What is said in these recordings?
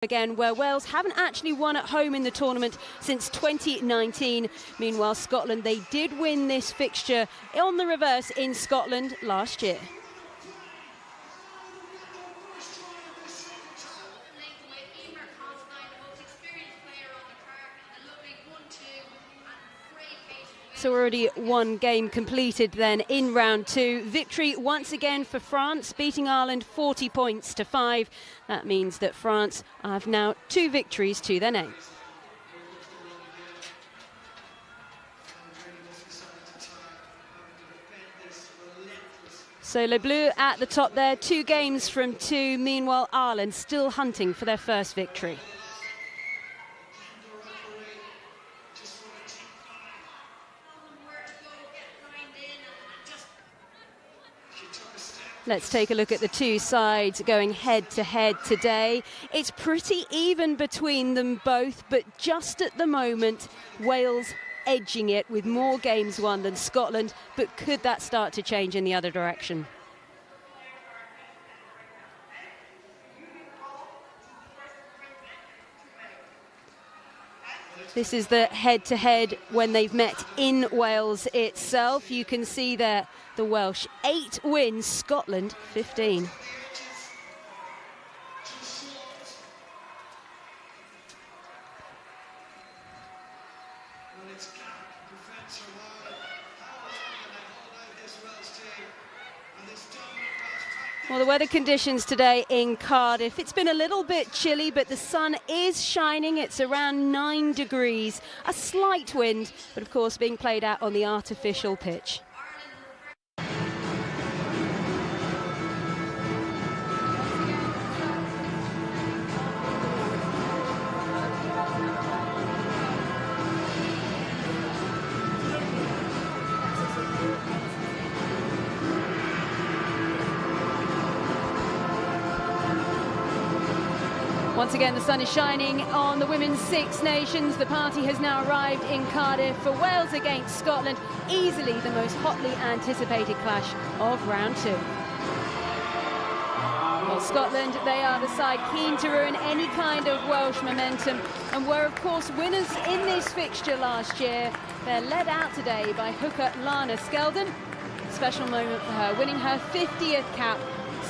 Again, where Wales haven't actually won at home in the tournament since 2019. Meanwhile, Scotland, they did win this fixture on the reverse in Scotland last year. So already one game completed then in round two. Victory once again for France, beating Ireland 40 points to 5. That means that France have now 2 victories to their name. So Les Bleus at the top there, 2 games from 2. Meanwhile, Ireland still hunting for their first victory. Let's take a look at the 2 sides going head-to-head today. It's pretty even between them both, but just at the moment, Wales edging it with more games won than Scotland. But could that start to change in the other direction? This is the head-to-head when they've met in Wales itself. You can see there the Welsh 8 wins, Scotland 15. Well, the weather conditions today in Cardiff, it's been a little bit chilly, but the sun is shining. It's around 9 degrees, a slight wind, but of course being played out on the artificial pitch. Once again, the sun is shining on the Women's Six Nations. The party has now arrived in Cardiff for Wales against Scotland, easily the most hotly anticipated clash of round 2. Well, Scotland, they are the side keen to ruin any kind of Welsh momentum and were, of course, winners in this fixture last year. They're led out today by hooker Lana Skeldon. Special moment for her, winning her 50th cap.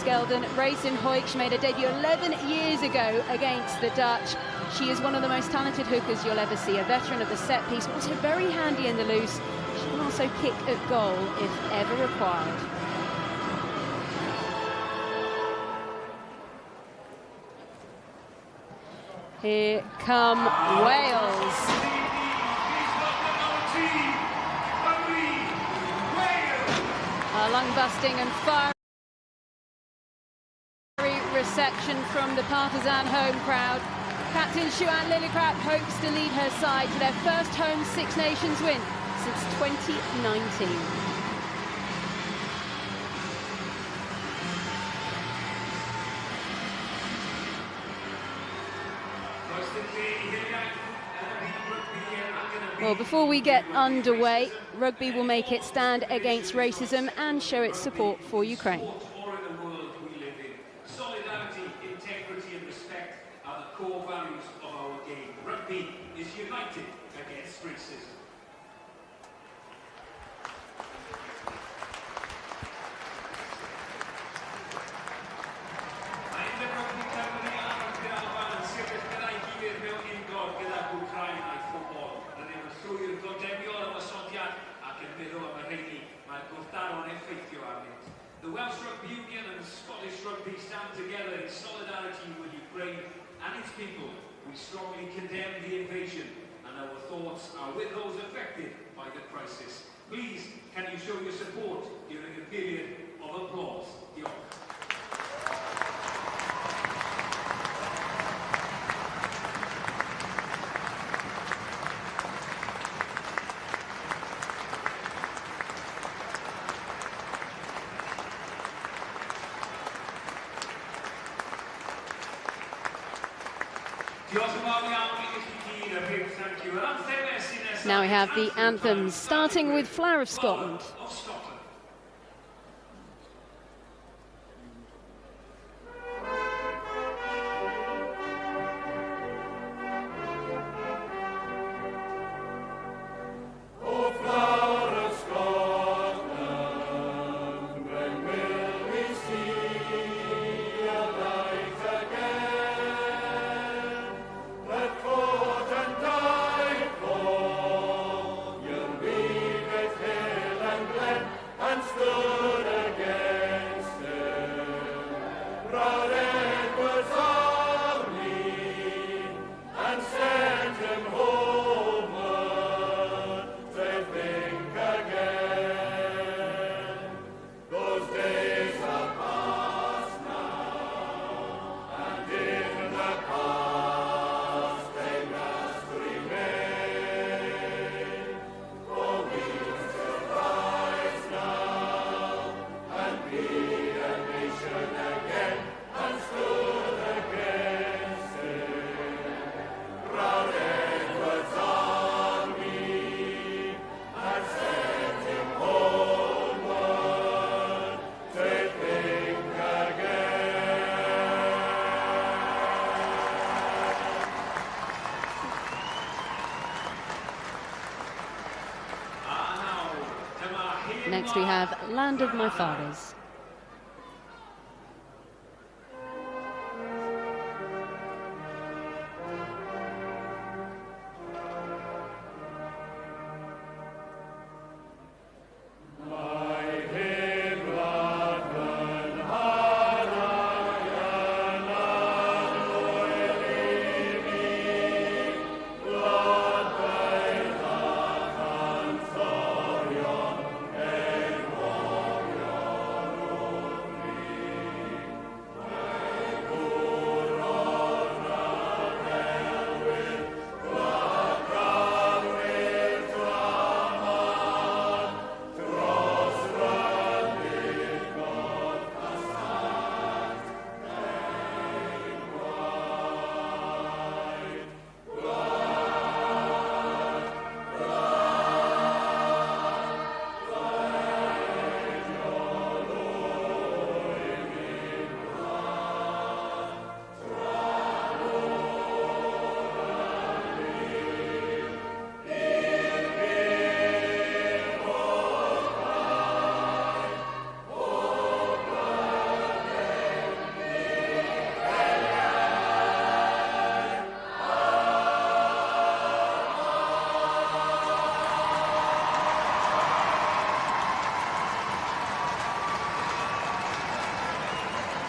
Skeldon raced in Hoyk. She made her debut 11 years ago against the Dutch. She is one of the most talented hookers you'll ever see, a veteran of the set piece, also very handy in the loose. She can also kick at goal if ever required. Here come Wales. A lung-busting and fire reception from the partisan home crowd. Captain Shuan Lillicrap hopes to lead her side to their first home Six Nations win since 2019. Well, before we get underway, Rugby will make its stand against racism and show its support for Ukraine. Core values of our game. Rugby is united against racism. The Welsh Rugby Union and Scottish Rugby stand together in solidarity with Ukraine and its people. We strongly condemn the invasion and our thoughts are with those affected by the crisis. Please, can you show your support during a period of applause? Now we have the anthems, starting with Flower of Scotland. Next we have Land of My Fathers.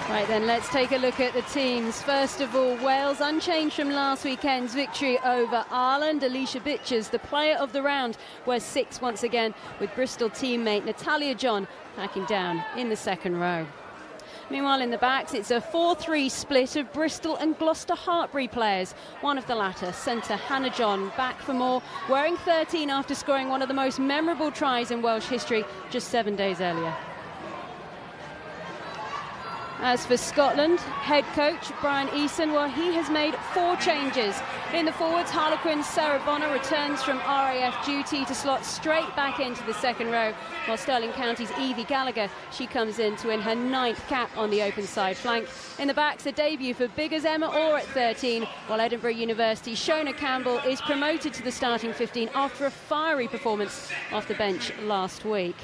Right then, let's take a look at the teams. First of all, Wales unchanged from last weekend's victory over Ireland. Alicia Bitchers, the player of the round, wears 6 once again, with Bristol teammate Natalia John packing down in the second row. Meanwhile, in the backs, it's a 4-3 split of Bristol and Gloucester Hartbury players. One of the latter, centre Hannah John, back for more, wearing 13 after scoring one of the most memorable tries in Welsh history just 7 days earlier. As for Scotland, head coach Brian Eason, well, he has made 4 changes. In the forwards, Harlequins Sarah Bonner returns from RAF duty to slot straight back into the second row, while Stirling County's Evie Gallagher, she comes in to win her 9th cap on the open side flank. In the backs, a debut for big as Emma Orr at 13, while Edinburgh University's Shona Campbell is promoted to the starting 15 after a fiery performance off the bench last week.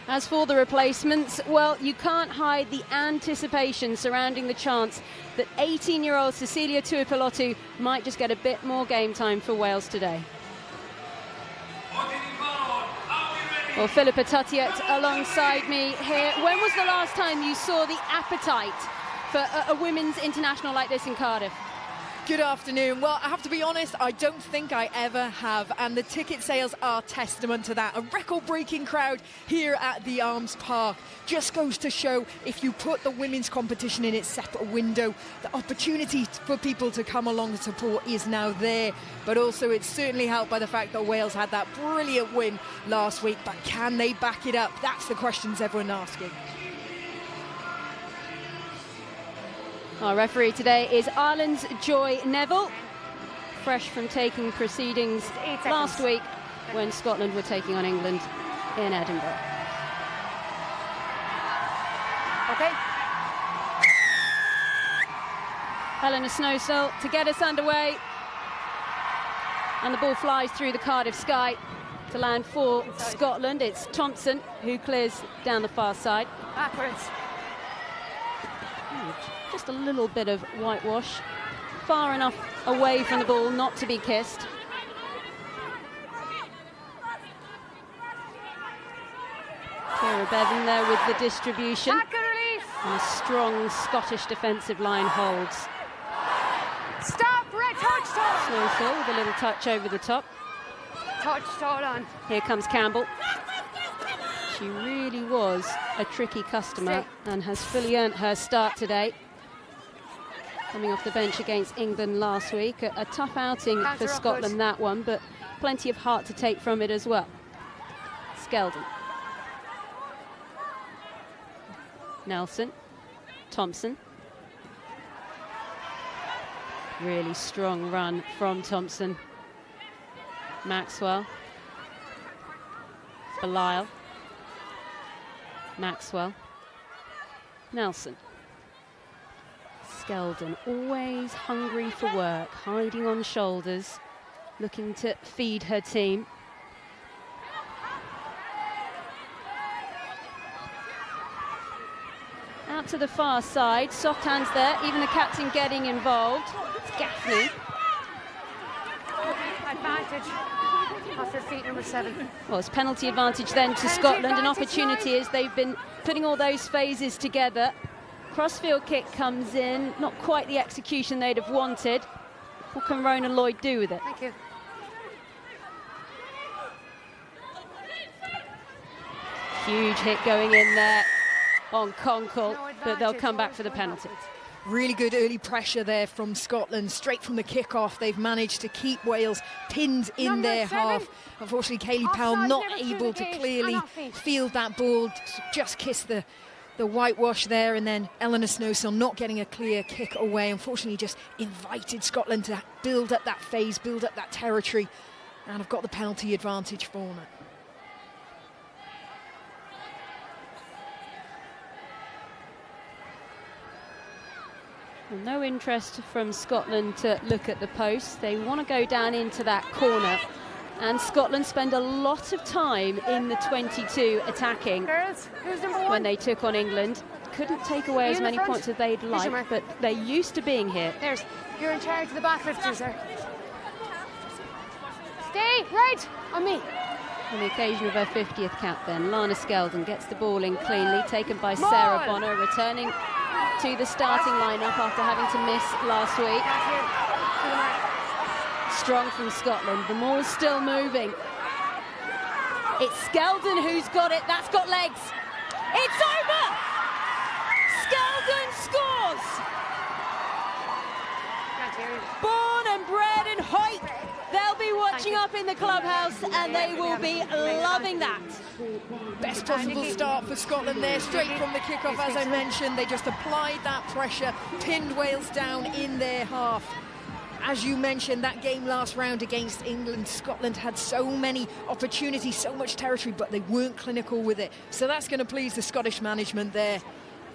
As for the replacements, well, you can't hide the anticipation surrounding the chance that 18-year-old Cecilia Tuipulotu might just get a bit more game time for Wales today. Well, Philippa Tuttiett alongside me here. When was the last time you saw the appetite for a women's international like this in Cardiff? Good afternoon. Well, I have to be honest, I don't think I ever have, and the ticket sales are testament to that. A record-breaking crowd here at the Arms Park just goes to show, if you put the women's competition in its separate window, the opportunity for people to come along and support is now there. But also it's certainly helped by the fact that Wales had that brilliant win last week. But can they back it up? That's the questions everyone's asking. Our referee today is Ireland's Joy Neville, fresh from taking proceedings last week when Scotland were taking on England in Edinburgh. Okay. Helena Snowsill to get us underway. And the ball flies through the Cardiff sky to land for Scotland. It's Thompson who clears down the far side. Backwards. Just a little bit of whitewash, far enough away from the ball not to be kissed. Kira Bevan there with the distribution. And a strong Scottish defensive line holds. Stop, Red, touch, Snowsill with a little touch over the top. touch, hold on. Here comes Campbell. She really was a tricky customer and has fully earned her start today. Coming off the bench against England last week. A tough outing for Scotland, that one, but plenty of heart to take from it as well. Skeldon. Nelson. Thompson. Really strong run from Thompson. Maxwell. Belisle. Maxwell. Nelson. Skeldon, always hungry for work, hiding on shoulders, looking to feed her team. to the far side. Soft hands there, even the captain getting involved. It's Gaffney. Advantage. Off your feet, number 7. Well, it's penalty advantage then to Scotland. An opportunity as they've been putting all those phases together. Crossfield kick comes in, not quite the execution they'd have wanted. What can Rona Lloyd do with it? Thank you. Huge hit going in there on Conkle, but they'll come back for the penalty. Really good early pressure there from Scotland. Straight from the kick-off, they've managed to keep Wales pinned in their half. Unfortunately, Kayleigh Powell not able to clearly field that ball, just kissed the whitewash there, and then Eleanor Snowsill not getting a clear kick away. Unfortunately, just invited Scotland to build up that phase, build up that territory, and have got the penalty advantage for them. No interest from Scotland to look at the post. They want to go down into that corner. And Scotland spend a lot of time in the 22 attacking. Girls, who's number 1? When they took on England. Couldn't take away as many points as they'd like, but they're used to being here. You're in charge of the back lifters, sir. Stay right on me. On the occasion of her 50th cap then, Lana Skeldon gets the ball in cleanly, taken by Sarah Bonner, returning to the starting lineup after having to miss last week. Strong from Scotland, the ball's still moving. It's Skeldon who's got it, that's got legs. It's over! Skeldon scores! Born and bred in Hoyt. They'll be watching up in the clubhouse and they will be loving that. Best possible start for Scotland there, straight from the kick-off, as I mentioned. They just applied that pressure, pinned Wales down in their half. As you mentioned, that game last round against England, Scotland had so many opportunities, so much territory, but they weren't clinical with it. So that's going to please the Scottish management there.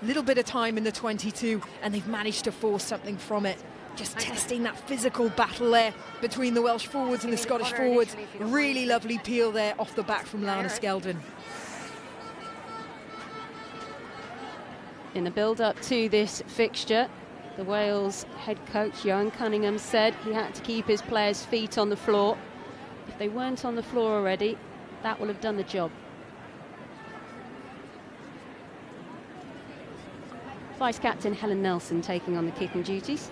A little bit of time in the 22, and they've managed to force something from it. Just testing that physical battle there between the Welsh forwards and the Scottish forwards. Really lovely peel there off the back from Lana Skeldon. In the build-up to this fixture, the Wales head coach, Johan Cunningham, said he had to keep his players' feet on the floor. If they weren't on the floor already, that will have done the job. Vice-captain Helen Nelson taking on the kicking duties.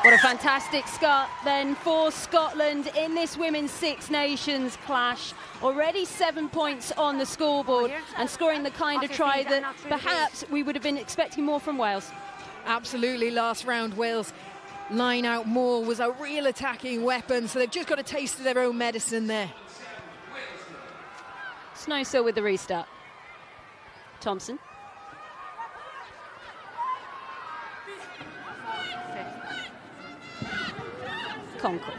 What a fantastic start then for Scotland in this Women's Six Nations clash. Already 7 points on the scoreboard and scoring the kind of try that perhaps we would have been expecting more from Wales. Absolutely, last round Wales line out more, was a real attacking weapon, so they've just got a taste of their own medicine there. Snowsill with the restart. Thompson. Conkle.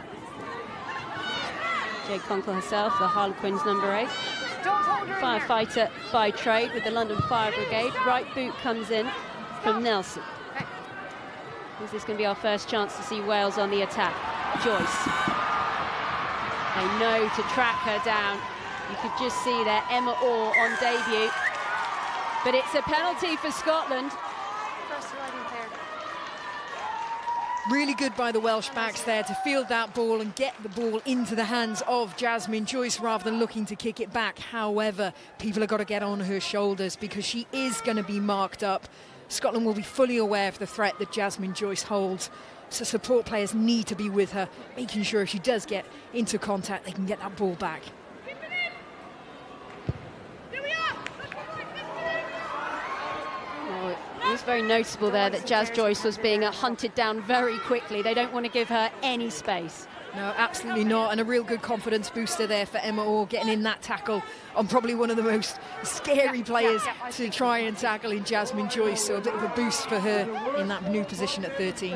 Jade Conkle herself, the Harlequins number 8. Firefighter by trade with the London Fire Brigade. Right boot comes in from Nelson. Is this going to be our first chance to see Wales on the attack? Joyce. They know to track her down. You could just see there Emma Orr on debut. But it's a penalty for Scotland. Really good by the Welsh backs there to field that ball and get the ball into the hands of Jasmine Joyce rather than looking to kick it back. However, people have got to get on her shoulders because she is going to be marked up. Scotland will be fully aware of the threat that Jasmine Joyce holds. So support players need to be with her, making sure if she does get into contact, they can get that ball back. It was very noticeable there that Jazz Joyce was being hunted down very quickly. They don't want to give her any space. No, absolutely not. And a real good confidence booster there for Emma Orr, getting in that tackle on probably one of the most scary players to try and tackle in Jasmine Joyce. So a bit of a boost for her in that new position at 13.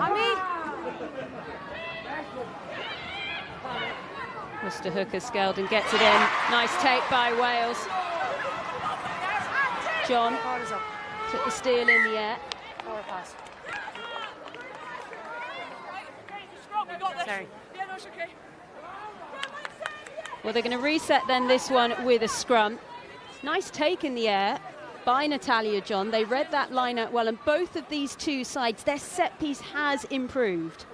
Mr. Hooker Skeldon gets it in. Nice take by Wales. John took the steal in the air. Forward pass. Sorry. Well, they're going to reset then this one with a scrum. Nice take in the air by Natalia John. They read that line out well, and both of these two sides, their set piece has improved.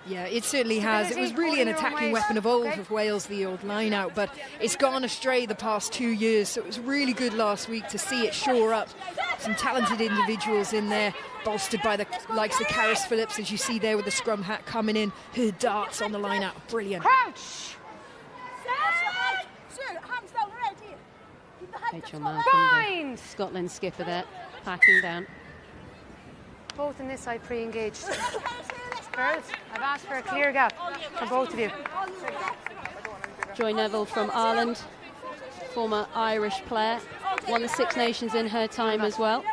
Yeah, it certainly has. It was really an attacking weapon of old of Wales, the old line out, but it's gone astray the past 2 years, so it was really good last week to see it shore up. Some talented individuals in there, bolstered by the likes of Karis Phillips, as you see there with the scrum hat coming in. Her darts on the line out, brilliant. Crouch! Rachel Malcolm, the Scotland skipper there, packing down. Both in this side pre-engaged. Girls, I've asked for a clear gap for both of you. Joy Neville from Ireland, former Irish player, won the Six Nations in her time as well.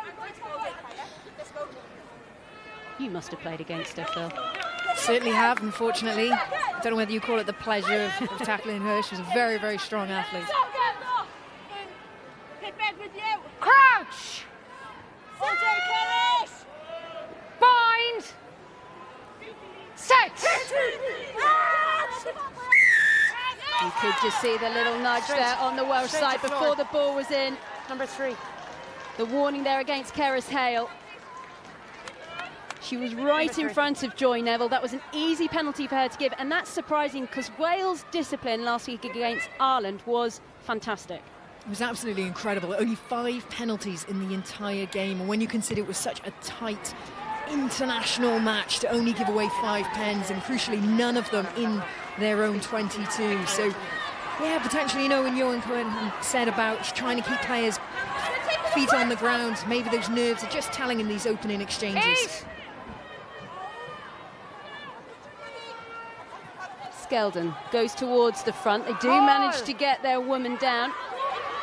You must have played against her, Phil. Certainly have, unfortunately. I don't know whether you call it the pleasure of tackling her. She's a very, very strong athlete. Crouch! Bind! Set! You could just see the little nudge there on the Welsh side before the ball was in. Number 3. The warning there against Karis Hale. She was right in front of Joy Neville. That was an easy penalty for her to give, and that's surprising because Wales' discipline last week against Ireland was fantastic. It was absolutely incredible. Only 5 penalties in the entire game, and when you consider it was such a tight international match, to only give away 5 pens, and crucially none of them in their own 22. So yeah, potentially, you know, when Johan Cohen said about trying to keep players feet on the ground, maybe those nerves are just telling in these opening exchanges. 8. Skeldon goes towards the front. They do manage to get their woman down.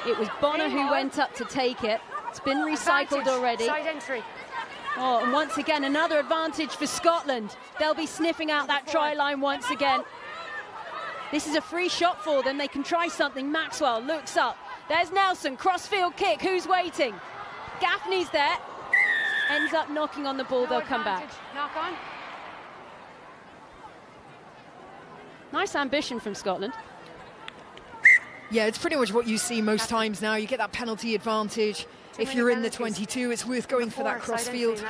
It was Bonner who went up to take it. It's been recycled already. Side entry. Oh, and once again, another advantage for Scotland. They'll be sniffing out that try line once again. This is a free shot for them. They can try something. Maxwell looks up. There's Nelson, crossfield kick. Who's waiting? Gaffney's there. Ends up knocking on the ball. They'll come back. Knock on. Nice ambition from Scotland. Yeah, it's pretty much what you see most times now. You get that penalty advantage. If you're in the 22, it's worth going for that crossfield.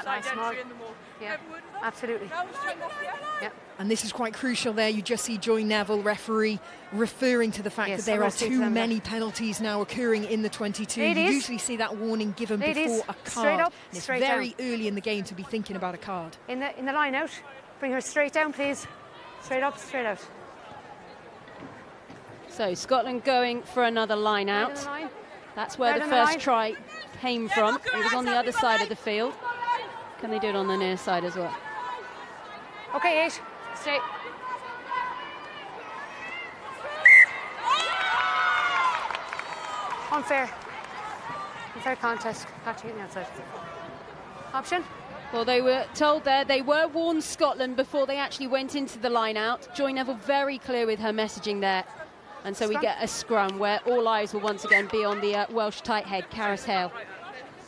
Yeah, absolutely. Yeah. And this is quite crucial there. You just see Joy Neville, referee, referring to the fact that there are too many penalties now occurring in the 22. You usually see that warning given before a card. Straight up, it's very early in the game to be thinking about a card. In the line out. Bring her straight down, please. Straight up, straight out. So Scotland going for another line out. That's where the first try came from. It was on the other side of the field. Can they do it on the near side as well? Okay, 8. Stay. Unfair. Unfair contest. Catching it outside. Option? Well, they were told there, they were warned Scotland before they actually went into the line out. Joy Neville very clear with her messaging there. And so we get a scrum where all eyes will once again be on the Welsh tight head, Karis Hale.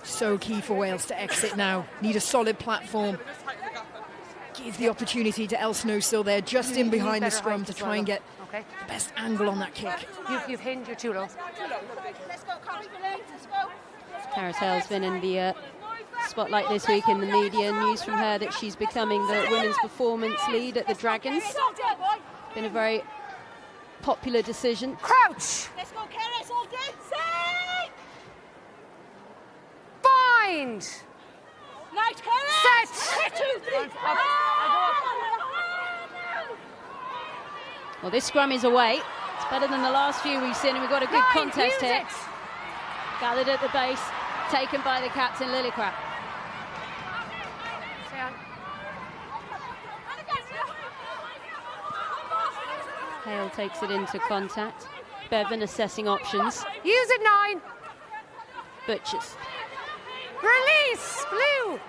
So key for Wales to exit now. Need a solid platform. Give the opportunity to El Snowsill there, just in behind the scrum to try and get the best angle on that kick. You've hidden your too low. Karis Hale's been in the spotlight this week in the media. News from her that she's becoming the women's performance lead at the Dragons. Been a very popular decision. Crouch! Let's go, Karis, all good. Bind! Nice, Karis! Set! 2, 3, Well, this scrum is away. It's better than the last few we've seen, and we've got a good contest here. Gathered at the base, taken by the captain, Lillicrap. Hale takes it into contact. Bevan assessing options. Use it, 9. Butchers. Release, Blue.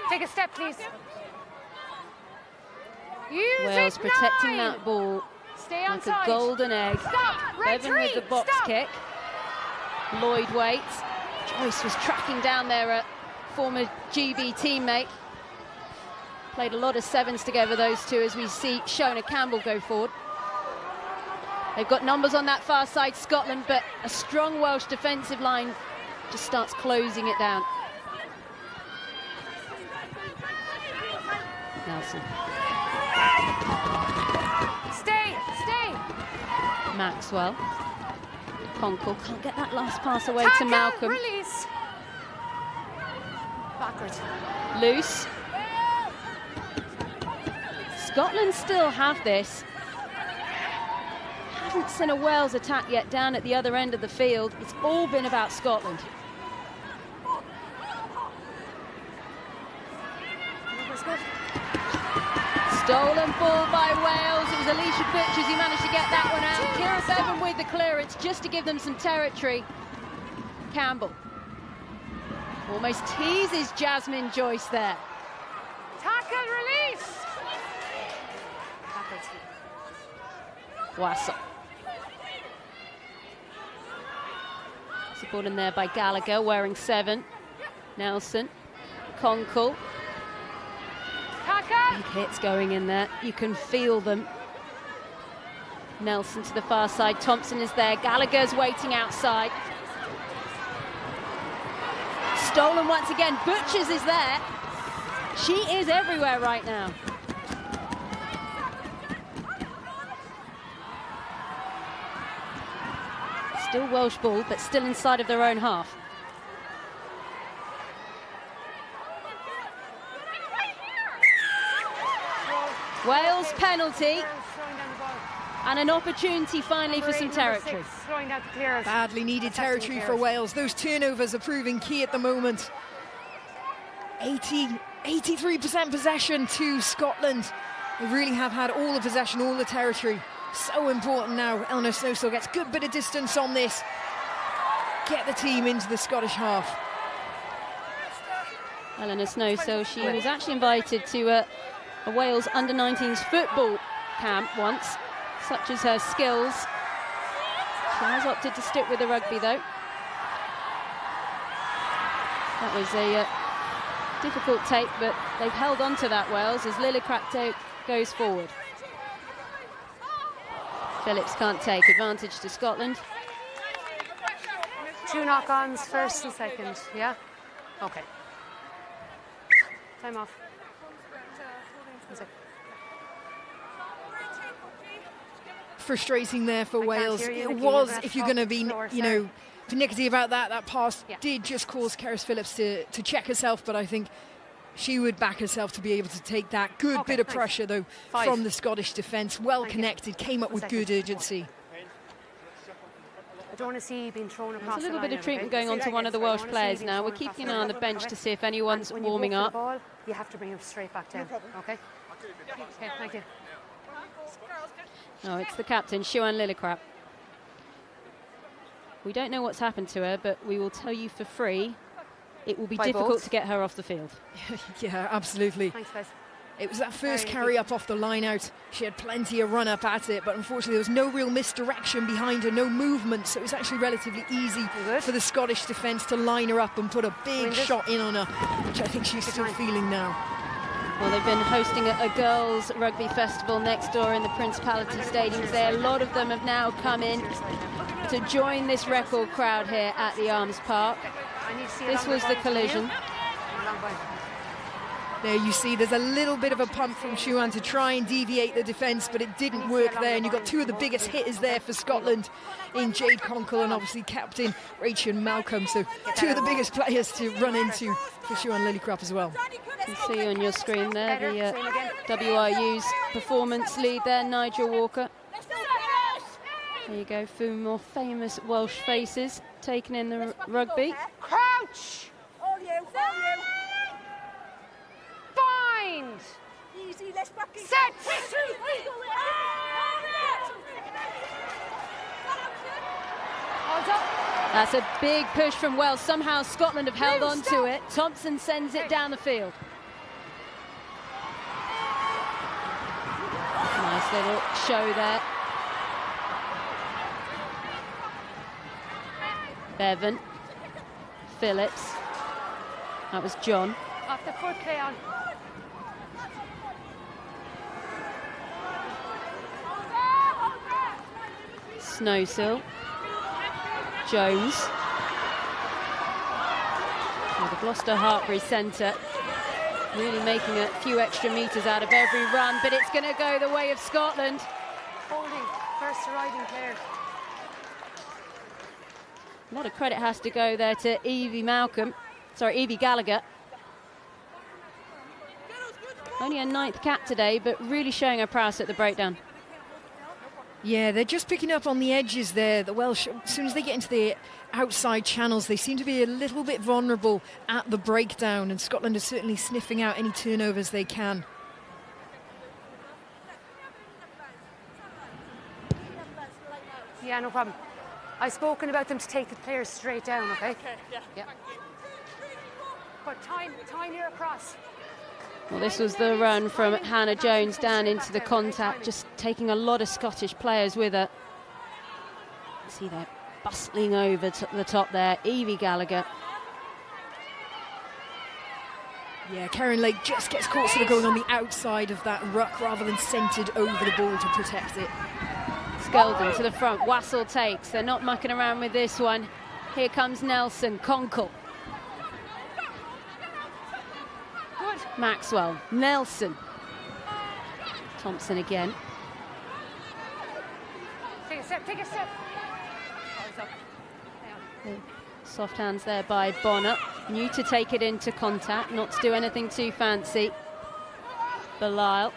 Take a step, please. Use Wales it, protecting 9. that ball Stay on like a golden egg. Bevan with the box kick. Lloyd waits. Joyce was tracking down there at former GB teammate. Played a lot of sevens together, those two, as we see Shona Campbell go forward. They've got numbers on that far side, Scotland, but a strong Welsh defensive line just starts closing it down. Nelson. Stay. Maxwell. Conkle can't get that last pass away to Malcolm. Release. Backwards. Loose. Scotland still have this. Haven't seen a Wales attack yet down at the other end of the field. It's all been about Scotland. Stolen ball by Wales. It was Alicia Butchers who managed to get that one out. Kira Bevan with the clearance just to give them some territory. Campbell almost teases Jasmine Joyce there. Tackle, release. Wassel. Supported there by Gallagher, wearing 7. Nelson. Conkle. Big hits going in there. You can feel them. Nelson to the far side. Thompson is there. Gallagher's waiting outside. Stolen once again. Butchers is there. She is everywhere right now. Still Welsh ball, but still inside of their own half. Wales penalty. And an opportunity finally for some territory. Badly needed territory for Wales. Those turnovers are proving key at the moment. 83% possession to Scotland. They really have had all the possession, all the territory. So important now. Eleanor Snowsill gets a good bit of distance on this. Get the team into the Scottish half. Eleanor Snowsill, she was actually invited to a Wales under-19s football camp once, such as her skills. She has opted to stick with the rugby though. That was a difficult take, but they've held on to that, Wales, as Lillicrap goes forward. Phillips can't take advantage to Scotland. 2 knock-ons, first and second, yeah? Okay. Time off. Frustrating there for Wales. It was, if you're going to be, you know, pernickety about that, that pass did just cause Cerys Phillips to check herself, but I think she would back herself to be able to take that. Good bit of pressure, though, from the Scottish defence. Well connected, came up with good urgency. I don't want to see you being thrown across. There's a little bit of treatment going on to one of the Welsh players now. We're keeping an eye on the bench to see if anyone's warming up. Ball, you have to bring him straight back down. Okay? Okay, thank you. Oh, it's the captain, Siwan Lillicrap. We don't know what's happened to her, but we will tell you for free. It will be difficult to get her off the field. Yeah, absolutely. Thanks, guys. It was that first carry up off the line out. She had plenty of run up at it, but unfortunately there was no real misdirection behind her, no movement, so it was actually relatively easy for the Scottish defence to line her up and put a big shot in on her, which I think she's still feeling now. Well, they've been hosting a girls' rugby festival next door in the Principality Stadiums there. A lot of them have now come in to join this record crowd here at the Arms Park. This was the collision. There you see there's a little bit of a pump from Siwan to try and deviate the defence, but it didn't work there, and you've got 2 of the biggest hitters there for Scotland in Jade Conkle and obviously captain Rachel Malcolm, so 2 of the biggest players to run into for Siwan Lillicrap as well. You can see on your screen there the WRU's performance lead there, Nigel Walker. There you go, a few more famous Welsh faces taken in the rugby. Crouch! All you. Bind! Easy, let's back it. Set! That's a big push from Wales. Somehow Scotland have held on to it. Thompson sends it down the field. Nice little show there. Bevan, Phillips, That was John. Off the foot, play on. Snowsill. Jones. Well, the Gloucester Hartbury centre really making a few extra metres out of every run, but it's going to go the way of Scotland. Holding, first riding player. A lot of credit has to go there to Evie Gallagher. Only a 9th cap today, but really showing her prowess at the breakdown. Yeah, they're just picking up on the edges there. The Welsh, as soon as they get into the outside channels, they seem to be a little bit vulnerable at the breakdown, and Scotland are certainly sniffing out any turnovers they can. Yeah, no problem. I've spoken about them to take the players straight down, okay? Okay, yeah. But time here across. Well, this was the run from Hannah Jones down into the contact, just taking a lot of Scottish players with her. See that bustling over to the top there, Evie Gallagher. Yeah, Karen Lake just gets caught sort of going on the outside of that ruck rather than centred over the ball to protect it. Skeldon to the front, Wassell takes. They're not mucking around with this one. Here comes Nelson, Conkle. Good. Maxwell, Nelson. Thompson again. Take a step, take a step. Soft hands there by Bonner. Knew to take it into contact, not to do anything too fancy. Belisle.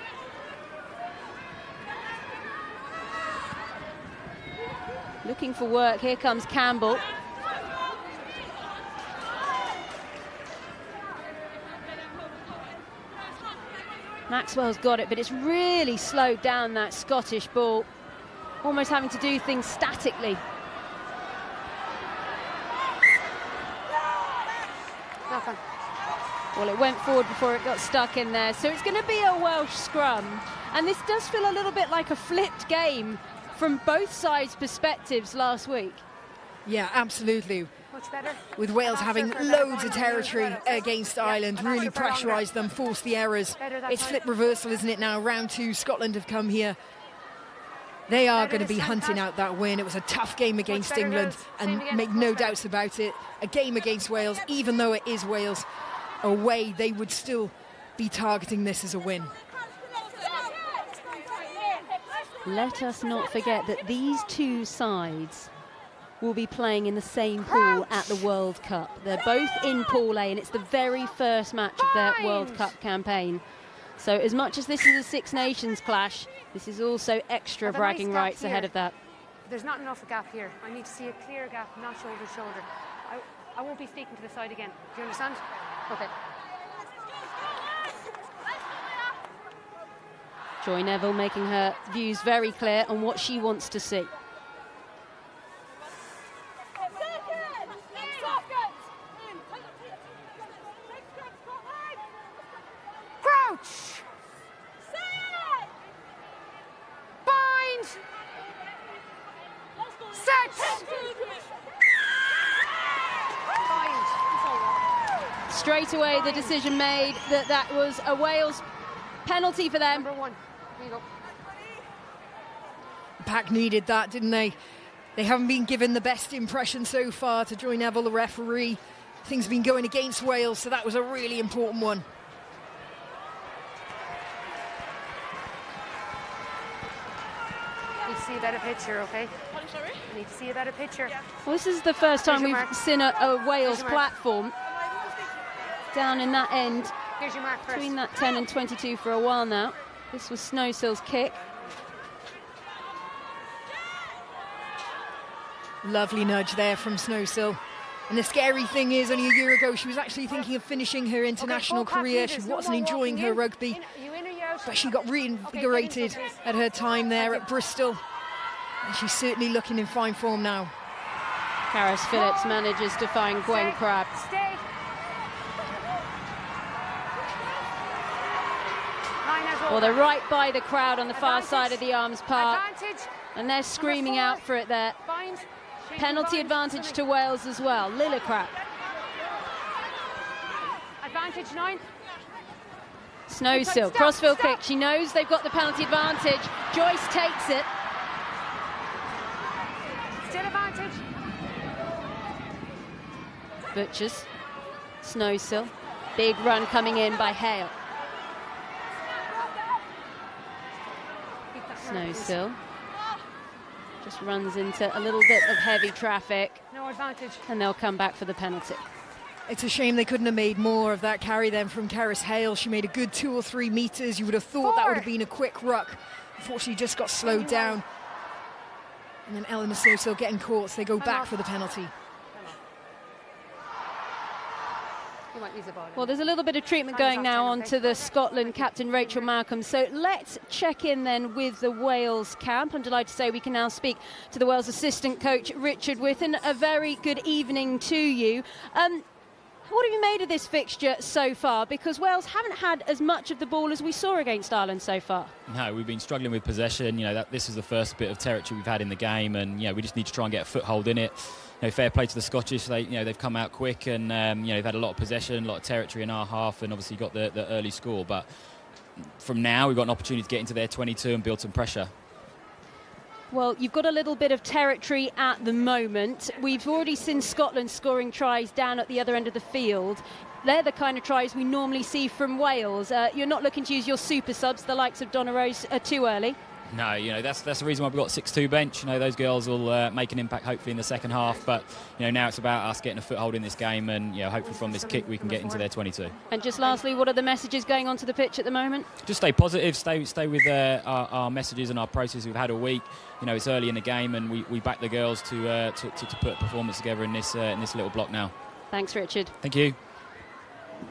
Looking for work, here comes Campbell. Maxwell's got it, but it's really slowed down that Scottish ball. Almost having to do things statically. Nothing. Well, it went forward before it got stuck in there. So it's going to be a Welsh scrum. And this does feel a little bit like a flipped game from both sides' perspectives last week. Yeah, absolutely. Much better. With Wales having loads of territory against Ireland, really pressurised them, forced the errors. It's flip reversal, isn't it now? Round 2, Scotland have come here. They are going to be hunting out that win. It was a tough game against England, and make no doubts about it. A game against Wales, even though it is Wales away, they would still be targeting this as a win. Let us not forget that these two sides will be playing in the same pool at the World Cup. They're both in Pool A, and it's the very first match of their World Cup campaign. So as much as this is a Six Nations clash, this is also extra bragging rights ahead of that. There's not enough gap here. I need to see a clear gap, not shoulder to shoulder. I won't be speaking to the side again. Do you understand? Okay. Joy Neville making her views very clear on what she wants to see. Crouch! Bind! Set! Bind! Straight away the decision made that that was a Wales penalty for them. Number 1. There you go. Pack needed that, didn't they? They haven't been given the best impression so far to Joy Neville, the referee. Things have been going against Wales, so that was a really important one. I need to see a better picture, okay? I'm sorry? I need to see a better picture. Yeah. Well, this is the first time Here's your we've mark. seen a Wales Here's your mark. platform down in that end Here's your mark first. between that 10 and 22 for a while now. This was Snowsill's kick. Lovely nudge there from Snowsill. And the scary thing is, only a year ago, she was actually thinking of finishing her international career. She wasn't enjoying her rugby, You in or you out? but she got reinvigorated at her time there at Bristol. And she's certainly looking in fine form now. Karis Phillips manages to find Gwen Crabb. Stay. Line us Well, over. they're right by the crowd on the far side of the Arms Park, Advantage. and they're screaming out for it there. Bind. Penalty advantage to Wales as well. Lillicrap. Advantage 9. Snowsill, crossfield kick. She knows they've got the penalty advantage. Joyce takes it. Still advantage. Butchers, Snowsill. Big run coming in by Hale. Snowsill just runs into a little bit of heavy traffic. No advantage. And they'll come back for the penalty. It's a shame they couldn't have made more of that carry then from Karis Hale. She made a good 2 or 3 metres. You would have thought that would have been a quick ruck. Unfortunately, just got slowed down. And then Eleanor Snowsill getting caught, so they go back for the penalty. Well, there's a little bit of treatment going now onto the Scotland captain, Rachel Malcolm. So let's check in then with the Wales camp. I'm delighted to say we can now speak to the Wales assistant coach, Richard Withen. A very good evening to you. What have you made of this fixture so far? Because Wales haven't had as much of the ball as we saw against Ireland so far. No, we've been struggling with possession. This is the first bit of territory we've had in the game, and we just need to try and get a foothold in it. Fair play to the Scottish. They've come out quick, and they've had a lot of possession, a lot of territory in our half, and obviously got the early score. But from now, we've got an opportunity to get into their 22 and build some pressure. Well, you've got a little bit of territory at the moment. We've already seen Scotland scoring tries down at the other end of the field. They're the kind of tries we normally see from Wales. You're not looking to use your super subs, the likes of Donna Rose, too early. No, that's the reason why we've got 6-2 bench. Those girls will make an impact hopefully in the second half. But now it's about us getting a foothold in this game, and hopefully from this kick we can get into their 22. And just lastly, what are the messages going onto the pitch at the moment? Just stay positive, stay with our messages and our process we've had all week. It's early in the game, and we back the girls to put a performance together in this little block now. Thanks, Richard. Thank you.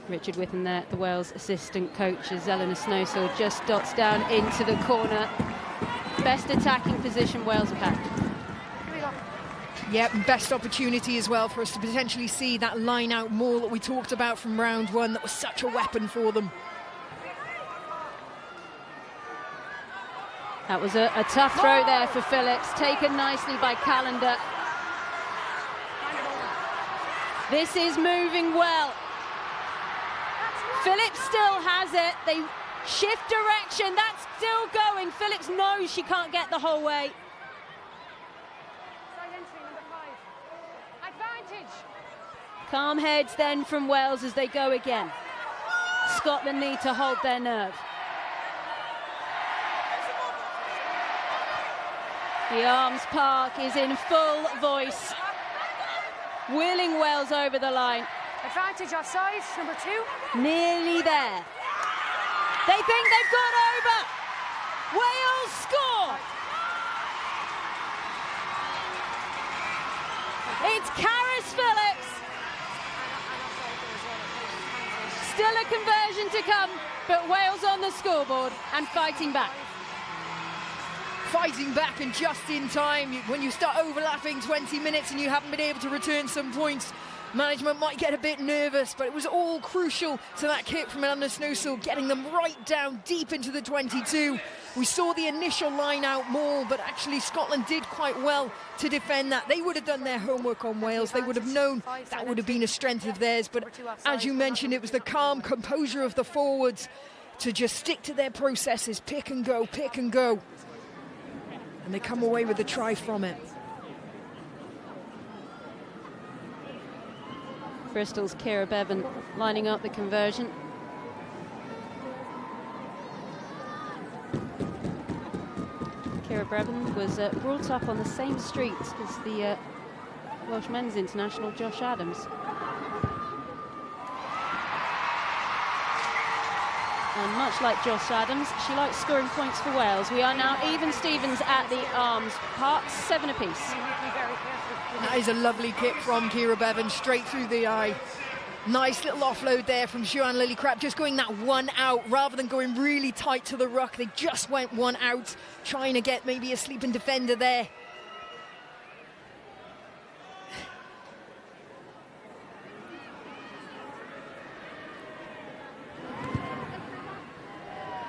Richard Withen there, the Wales assistant coach, as Eleanor Snowsill just dots down into the corner. Best attacking position Wales have had. Yep, best opportunity as well for us to potentially see that line-out maul that we talked about from round 1 that was such a weapon for them. That was a tough throw there for Phillips, taken nicely by Callender. This is moving well. Phillips still has it. They shift direction. That's still going. Phillips knows she can't get the whole way. Side entry, number 5. Advantage. Calm heads then from Wales as they go again. Scotland need to hold their nerve. The Arms Park is in full voice, wheeling Wales over the line. Advantage offside, number 2. Nearly there. They think they've got over. Wales score. It's Karis Phillips. Still a conversion to come, but Wales on the scoreboard and fighting back. Fighting back and just in time. When you start overlapping 20 minutes and you haven't been able to return some points, management might get a bit nervous, but it was all crucial to that kick from Eleanor Snowsill, getting them right down deep into the 22. We saw the initial line-out maul, but actually Scotland did quite well to defend that. They would have done their homework on Wales. They would have known that would have been a strength of theirs. But as you mentioned, it was the calm composure of the forwards to just stick to their processes, pick and go, pick and go. And they come away with a try from it. Bristol's Kira Bevan lining up the conversion. Kira Bevan was brought up on the same street as the Welsh men's international Josh Adams. And much like Josh Adams, she likes scoring points for Wales. We are now even Stevens at the Arms Park, 7 apiece. That is a lovely kick from Kira Bevan, straight through the eye. Nice little offload there from Joanne Lillicrap, just going that one out rather than going really tight to the ruck. They just went one out, trying to get maybe a sleeping defender there.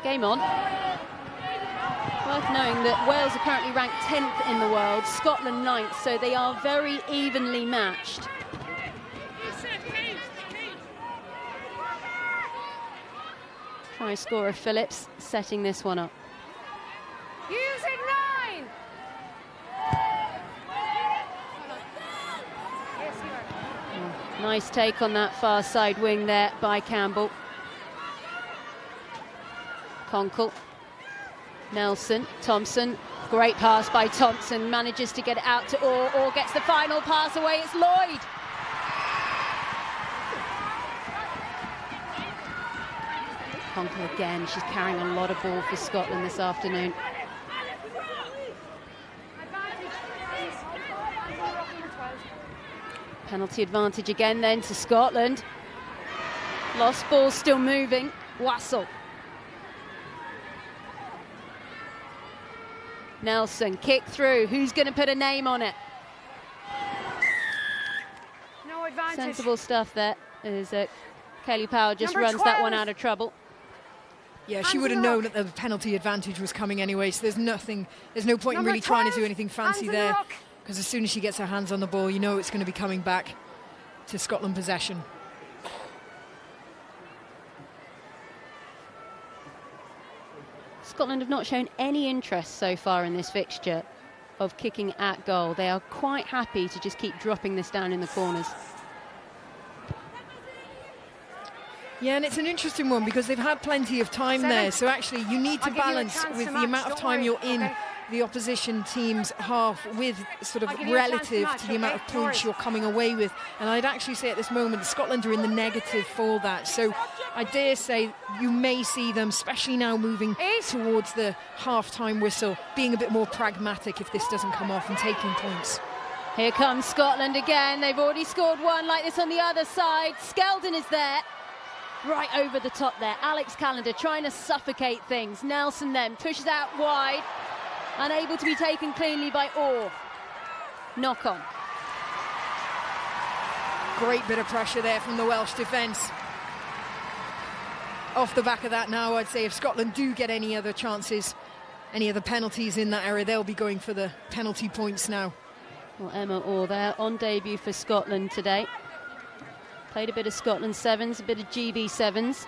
Game on. Worth knowing that Wales are currently ranked 10th in the world, Scotland 9th, so they are very evenly matched. High scorer Phillips setting this one up. Use it 9! Yes, you are. Nice take on that far side wing there by Campbell. Conkle, Nelson, Thompson, great pass by Thompson, manages to get it out to Orr gets the final pass away, it's Lloyd. Conkle again, she's carrying a lot of ball for Scotland this afternoon. Penalty advantage again then to Scotland. Lost ball still moving, Wassell. Nelson, kick through. Who's going to put a name on it? No advantage. Sensible stuff there. As Kaylee Powell just Number runs 12. that one out of trouble. Yeah, she would have known that the penalty advantage was coming anyway, so there's no point in really trying to do anything fancy there, because as soon as she gets her hands on the ball, you know it's going to be coming back to Scotland possession. Scotland have not shown any interest so far in this fixture of kicking at goal. They are quite happy to just keep dropping this down in the corners. Yeah, and it's an interesting one because they've had plenty of time there, so actually you need to balance with the amount of time you're in the opposition team's half with sort of relative to the amount of points you're coming away with. And I'd actually say at this moment Scotland are in the negative for that, so I dare say you may see them, especially now moving towards the half-time whistle, being a bit more pragmatic if this doesn't come off and taking points. Here comes Scotland again. They've already scored one like this on the other side. Skeldon is there. Right over the top there. Alex Callender trying to suffocate things. Nelson then pushes out wide. Unable to be taken cleanly by Orr. Knock on. Great bit of pressure there from the Welsh defence. Off the back of that now, I'd say if Scotland do get any other chances, any other penalties in that area, they'll be going for the penalty points now. Well, Emma Orr there on debut for Scotland today. Played a bit of Scotland sevens, a bit of GB sevens.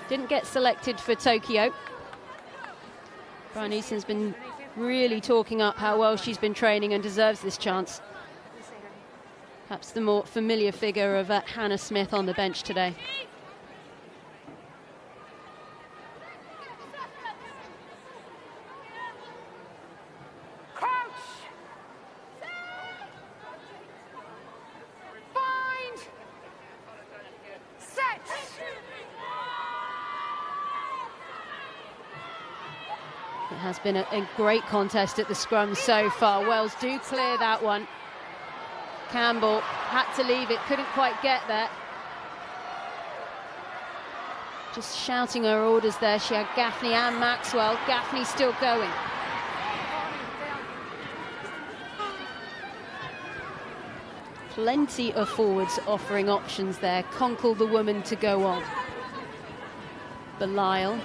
Didn't get selected for Tokyo. Brian Eason's been really talking up how well she's been training and deserves this chance. Perhaps the more familiar figure of Hannah Smith on the bench today. It has been a great contest at the scrum so far. Wales do clear that one. Campbell had to leave it, couldn't quite get there. Just shouting her orders there. She had Gaffney and Maxwell. Gaffney still going. Plenty of forwards offering options there. Conkle the woman to go on. Belisle.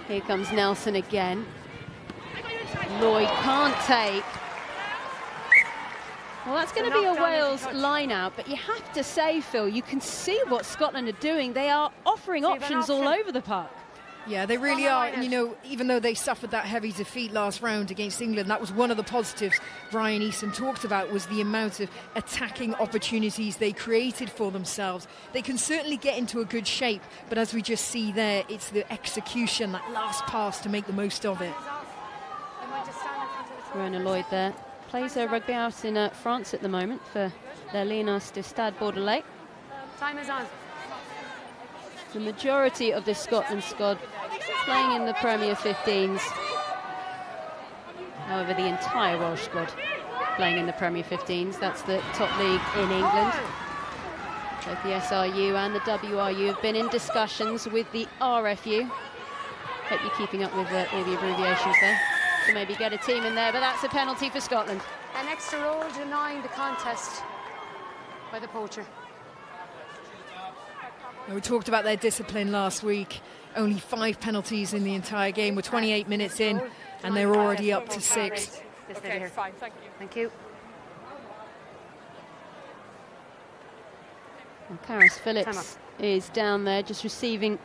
Here comes Nelson again. Lloyd can't take. Well, that's going to be a Wales line-out, but you have to say, Phil, you can see what Scotland are doing. They are offering options all over the park. Yeah, they really are. And, you know, even though they suffered that heavy defeat last round against England, that was one of the positives Brian Eason talked about, was the amount of attacking opportunities they created for themselves. They can certainly get into a good shape, but as we just see there, it's the execution, that last pass to make the most of it. Rona Lloyd there. Plays her rugby out in France at the moment for their Linas de Stade Bordelais. Time is on. The majority of this Scotland squad playing in the Premier 15s. However, the entire Welsh squad playing in the Premier 15s. That's the top league in England. Both the SRU and the WRU have been in discussions with the RFU. Hope you're keeping up with all the abbreviations there. To maybe get a team in there, but that's a penalty for Scotland. An extra roll denying the contest by the poacher. We talked about their discipline last week. Only 5 penalties in the entire game. We're 28 minutes in, and they're already up to 6. Okay, fine, thank you. Thank you. And Karis Phillips is down there just receiving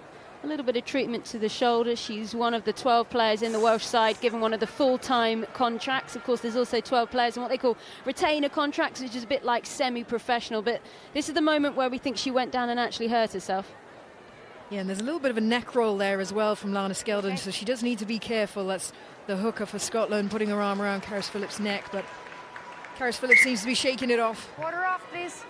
a little bit of treatment to the shoulder. She's one of the 12 players in the Welsh side given one of the full-time contracts. Of course, there's also 12 players in what they call retainer contracts, which is a bit like semi-professional. But this is the moment where we think she went down and actually hurt herself. Yeah, and there's a little bit of a neck roll there as well from Lana Skeldon, so she does need to be careful. That's the hooker for Scotland, putting her arm around Karis Phillips' neck, but Karis Phillips seems to be shaking it off. Water off, please.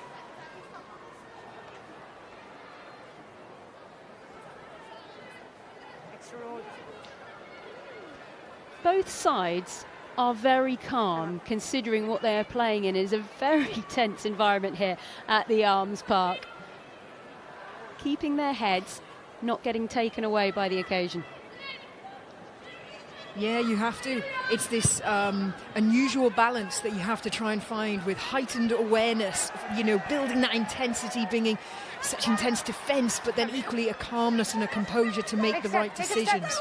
Both sides are very calm, considering what they are playing in is a very tense environment here at the Arms Park. Keeping their heads, not getting taken away by the occasion. Yeah, you have to. It's this unusual balance that you have to try and find with heightened awareness, you know, building that intensity, bringing such intense defence, but then equally a calmness and a composure to make the right decisions.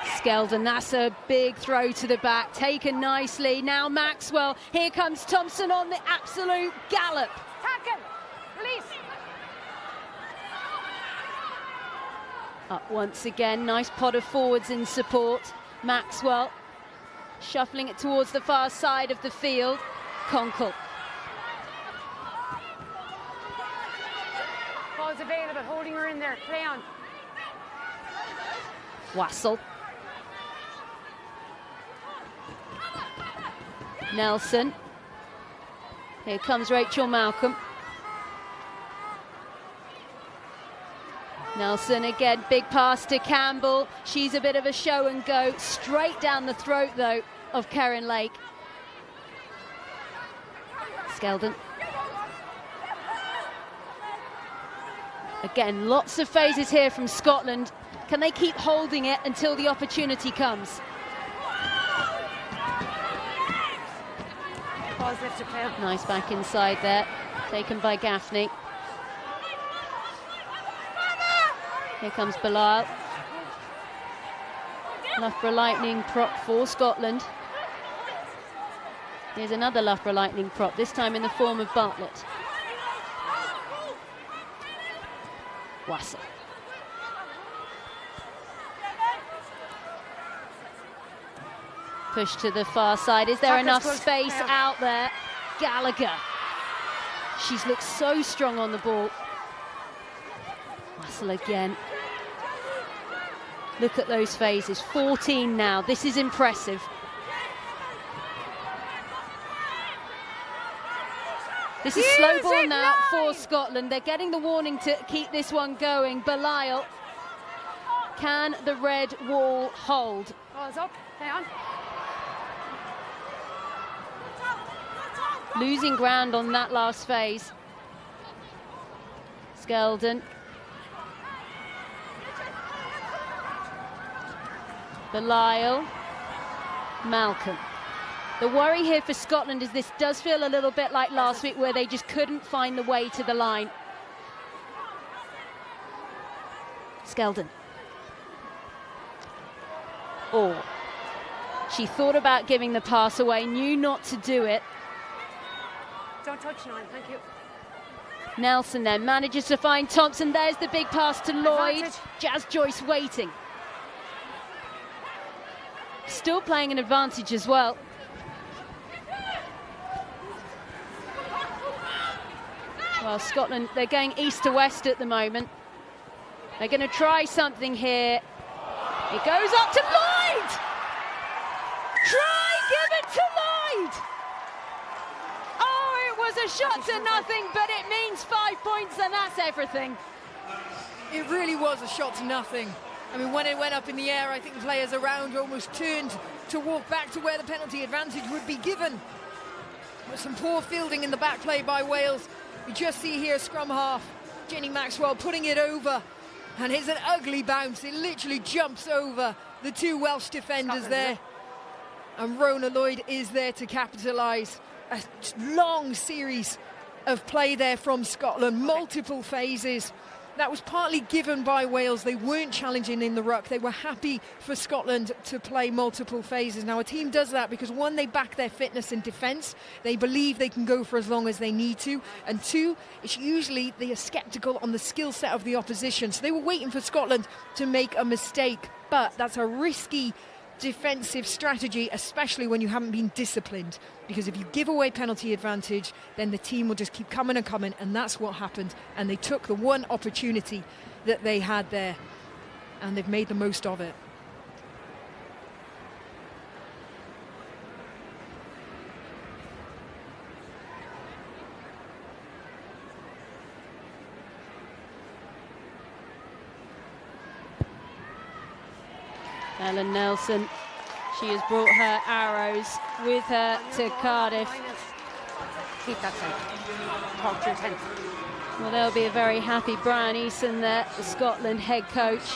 Skeldon, that's a big throw to the back, taken nicely. Now Maxwell, here comes Thompson on the absolute gallop. Attack him! Release! Up once again, nice pot of forwards in support. Maxwell shuffling it towards the far side of the field. Conkle. Ball's available, holding her in there. Play on. Wassel. Nelson. Here comes Rachel Malcolm. Nelson again, big pass to Campbell. She's a bit of a show and go. Straight down the throat, though, of Karen Lake. Skeldon. Again, lots of phases here from Scotland. Can they keep holding it until the opportunity comes? Nice back inside there, taken by Gaffney. Here comes Belial. Loughborough Lightning prop for Scotland. Here's another Loughborough Lightning prop, this time in the form of Bartlett. Wassel. Push to the far side. Is there enough space out there? Gallagher. She's looked so strong on the ball. Wassel again. Look at those phases. 14 now. This is impressive. This is slow ball now for Scotland. They're getting the warning to keep this one going. Belial. Can the red wall hold? Ball's up. Play on. Losing ground on that last phase. Skeldon. Belial. Malcolm. The worry here for Scotland is this does feel a little bit like last week where they just couldn't find the way to the line. Skeldon. Oh. She thought about giving the pass away, knew not to do it. Don't touch 9, thank you. Nelson then manages to find Thompson. There's the big pass to Lloyd. Jazz Joyce waiting. Still playing an advantage as well. Well, Scotland, they're going east to west at the moment. They're going to try something here. It goes up to Lloyd! Try, give it to Lloyd! Oh, it was a shot to nothing, but it means 5 points, and that's everything. It really was a shot to nothing. I mean, when it went up in the air, I think the players around almost turned to walk back to where the penalty advantage would be given. With some poor fielding in the back play by Wales. You just see here scrum half, Jenny Maxwell putting it over. And it's an ugly bounce. It literally jumps over the two Welsh defenders there. And Rona Lloyd is there to capitalise. A long series of play there from Scotland. Multiple phases. that was partly given by Wales. They weren't challenging in the ruck. They were happy for Scotland to play multiple phases. Now, a team does that because, one, they back their fitness in defence. They believe they can go for as long as they need to. And two, it's usually they are sceptical on the skill set of the opposition. So they were waiting for Scotland to make a mistake. But that's a risky defensive strategy, especially when you haven't been disciplined, because if you give away penalty advantage, then the team will just keep coming and coming, and that's what happened. And they took the one opportunity that they had there, and they've made the most of it. Ellen Nelson, she has brought her arrows with her to Cardiff. Keep that safe. Talk to your 10th. Well, there'll be a very happy Brian Eason there, the Scotland head coach.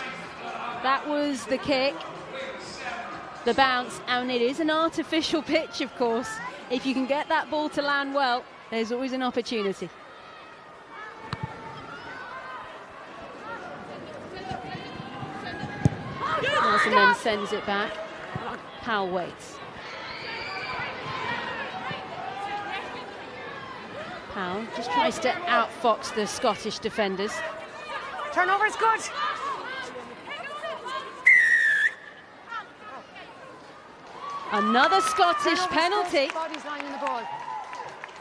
That was the kick, the bounce, and it is an artificial pitch, of course. If you can get that ball to land well, there's always an opportunity. Nelson then sends it back. Powell waits. Powell just tries to outfox the Scottish defenders. Turnover's good. Another Scottish Turnover's penalty. good. Bodies lying on the ball.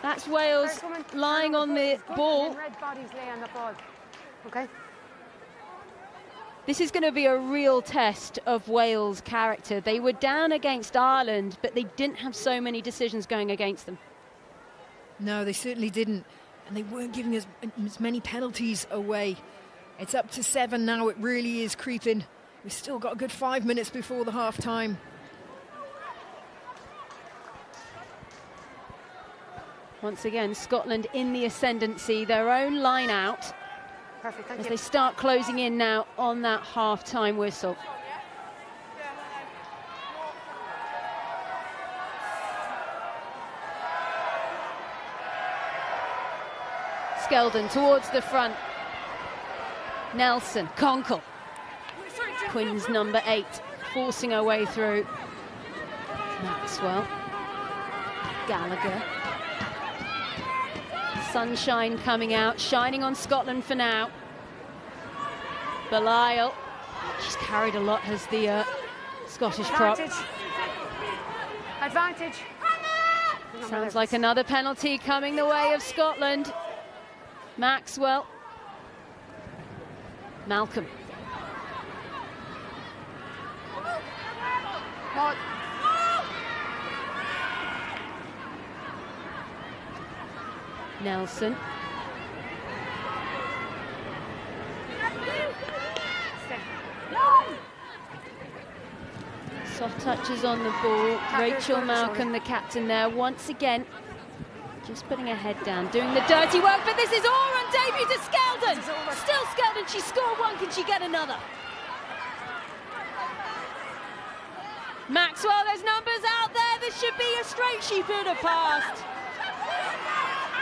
That's Wales lying on the ball. Red bodies lay on the ball. Okay. This is going to be a real test of Wales' character. They were down against Ireland, but they didn't have so many decisions going against them. No, they certainly didn't. And they weren't giving as many penalties away. It's up to 7 now. It really is creeping. We've still got a good 5 minutes before the half-time. Once again, Scotland in the ascendancy, their own line out. Perfect, thank as you. they start closing in now on that half-time whistle. Skeldon towards the front. Nelson, Conkle. Quinn's number 8, forcing her way through. Maxwell. Gallagher. Sunshine coming out, shining on Scotland for now. Belial. She's carried a lot as the Scottish prop. Advantage. Sounds like another penalty coming the way of Scotland. Maxwell. Malcolm. Nelson. Soft touches on the ball. Rachel Malcolm, the captain there, once again, just putting her head down, doing the dirty work, but this is all on debut to Skeldon. Still Skeldon, she scored one, can she get another? Maxwell, there's numbers out there, this should be a straight, she could have passed.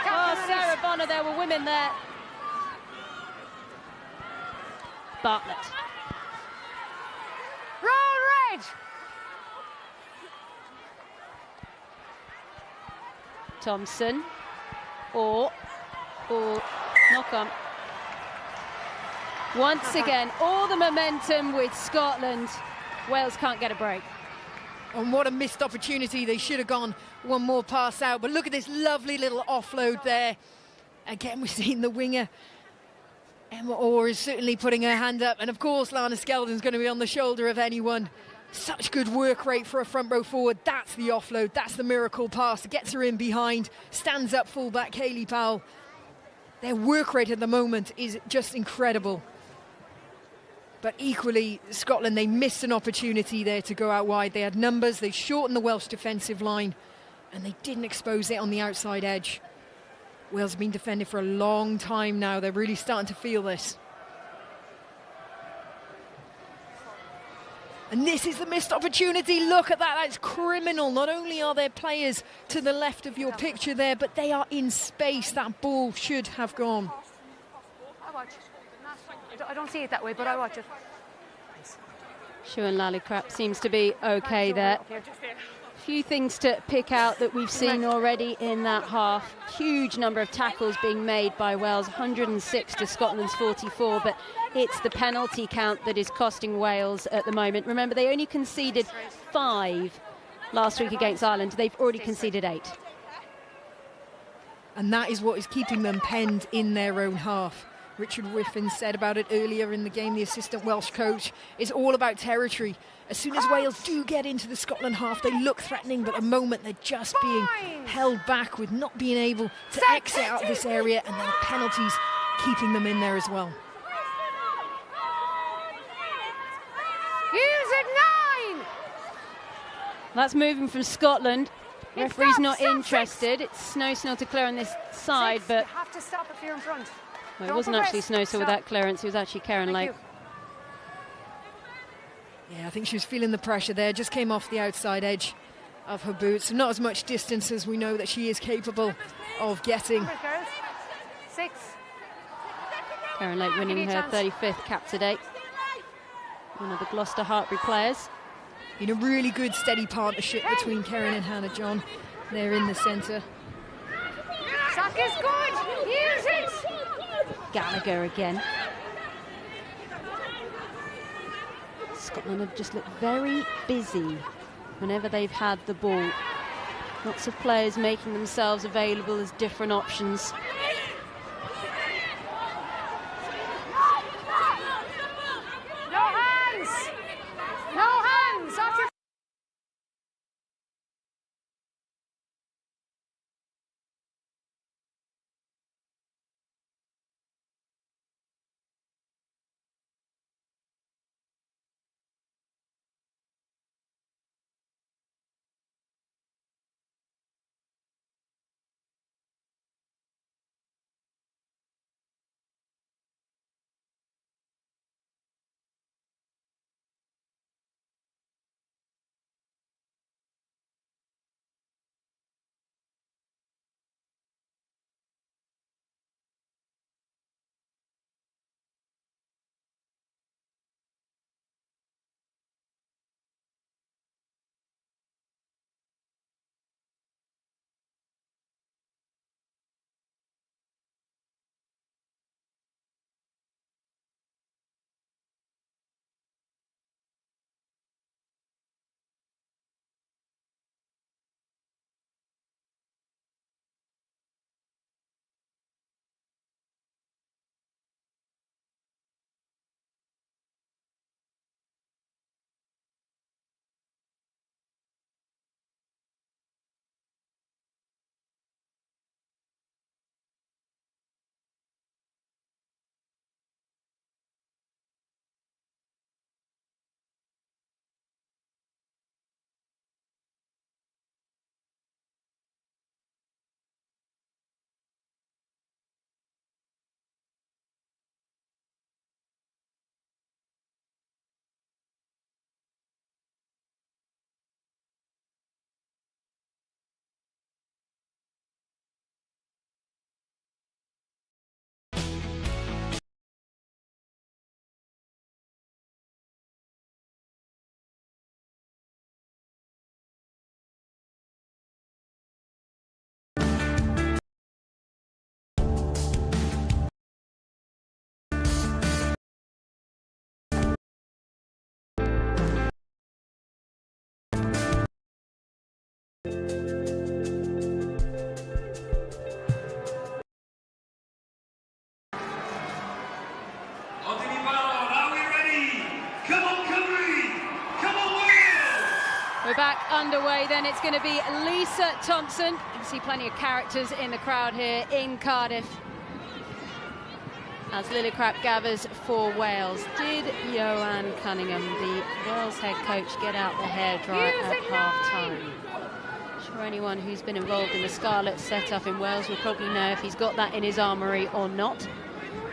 Oh, Sarah Bonner, there were women there. Bartlett. Roll red! Thompson. Or knock on. Once again, all the momentum with Scotland. Wales can't get a break. And what a missed opportunity. They should have gone one more pass out. But look at this lovely little offload there. Again, we've seen the winger. Emma Orr is certainly putting her hand up. And of course, Lana Skeldon's going to be on the shoulder of anyone. Such good work rate for a front row forward. That's the offload. That's the miracle pass. It gets her in behind. Stands up fullback Hayley Powell. Their work rate at the moment is just incredible. But equally, Scotland, they missed an opportunity there to go out wide. They had numbers, they shortened the Welsh defensive line, and they didn't expose it on the outside edge. Wales have been defended for a long time now. They're really starting to feel this. And this is the missed opportunity. Look at that, that's criminal. Not only are there players to the left of your picture there, but they are in space. That ball should have gone. I don't see it that way, but I watch it. Siwan Lillicrap seems to be okay there. Few things to pick out that we've seen already in that half. Huge number of tackles being made by Wales, 106 to Scotland's 44, but it's the penalty count that is costing Wales at the moment. Remember, they only conceded 5 last week against Ireland. They've already conceded 8. And that is what is keeping them penned in their own half. Richard Whiffen said about it earlier in the game, the assistant Welsh coach, is all about territory. As soon as Wales do get into the Scotland half, they look threatening, but at the moment they're just being held back with not being able to exit out of this area, and then penalties keeping them in there as well. Music 9! That's moving from Scotland. Referee's not interested. It's Snowsill to clear on this side, but you have to stop if you're in front. well, it wasn't actually Snowsill with that clearance. It was actually Karen Lake. Yeah, I think she was feeling the pressure there. Just came off the outside edge of her boots. Not as much distance as we know that she is capable of getting. 6. Karen Lake winning her 35th cap today. One of the Gloucester Hartbury players. Been a really good steady partnership between Karen and Hannah John. They're in the centre. Sack is good! Use it! Gallagher again. Scotland have just looked very busy whenever they've had the ball. Lots of players making themselves available as different options. No hands! No hands! Off your We're back underway then. It's going to be Lisa Thompson. You can see plenty of characters in the crowd here in Cardiff as Lillicrap gathers for Wales. Did Joanne Cunningham, the Wales head coach, get out the hairdryer at half-time? Sure, anyone who's been involved in the Scarlet setup in Wales will probably know if he's got that in his armoury or not.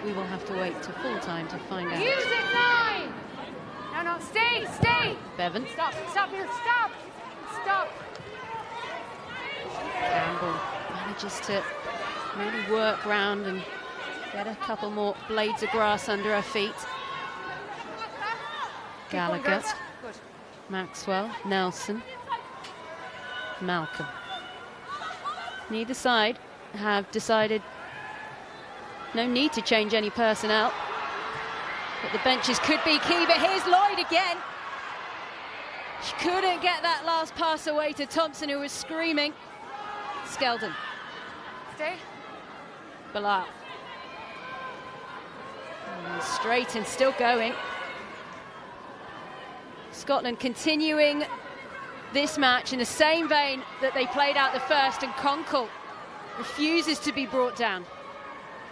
We will have to wait to full-time to find out. Use it, 9! No, stay! Bevan. Stop here, stop! Campbell manages to really work round and Get a couple more blades of grass under her feet. Gallagher, Maxwell, Nelson, Malcolm. Neither side have decided no need to change any personnel, but the benches could be key. But here's Lloyd again. She couldn't get that last pass away to Thompson, who was screaming. Skeldon. Stay. Bilal. And straight and still going. Scotland continuing this match in the same vein that they played out the first, and Conkle refuses to be brought down.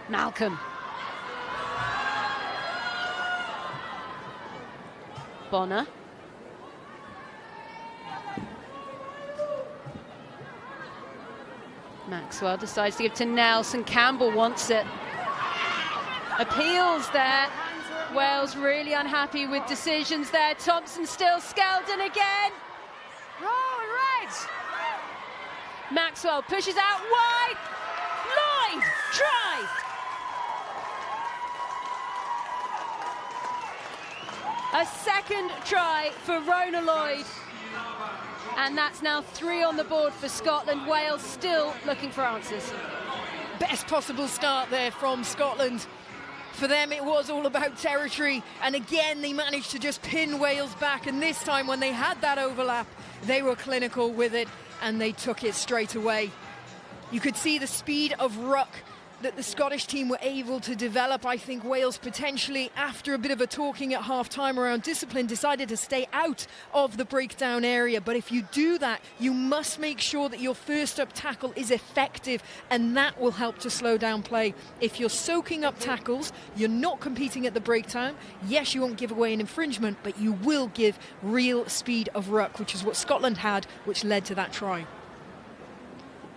Malcolm. Bonner. Maxwell decides to give to Nelson. Campbell wants it. Appeals there. Wales really unhappy with decisions there. Thompson still. Skeldon again. Roll red. Maxwell pushes out wide. Lloyd, try. A second try for Rona Lloyd. And that's now 3 on the board for Scotland. Wales still looking for answers. Best possible start there from Scotland. For them, it was all about territory. And again, they managed to just pin Wales back. And this time, when they had that overlap, they were clinical with it and they took it straight away. You could see the speed of ruck that the Scottish team were able to develop. I think Wales potentially, after a bit of a talking at half-time around discipline, decided to stay out of the breakdown area. But if you do that, you must make sure that your first up tackle is effective, and that will help to slow down play. If you're soaking up tackles, you're not competing at the breakdown. Yes, you won't give away an infringement, but you will give real speed of ruck, which is what Scotland had, which led to that try.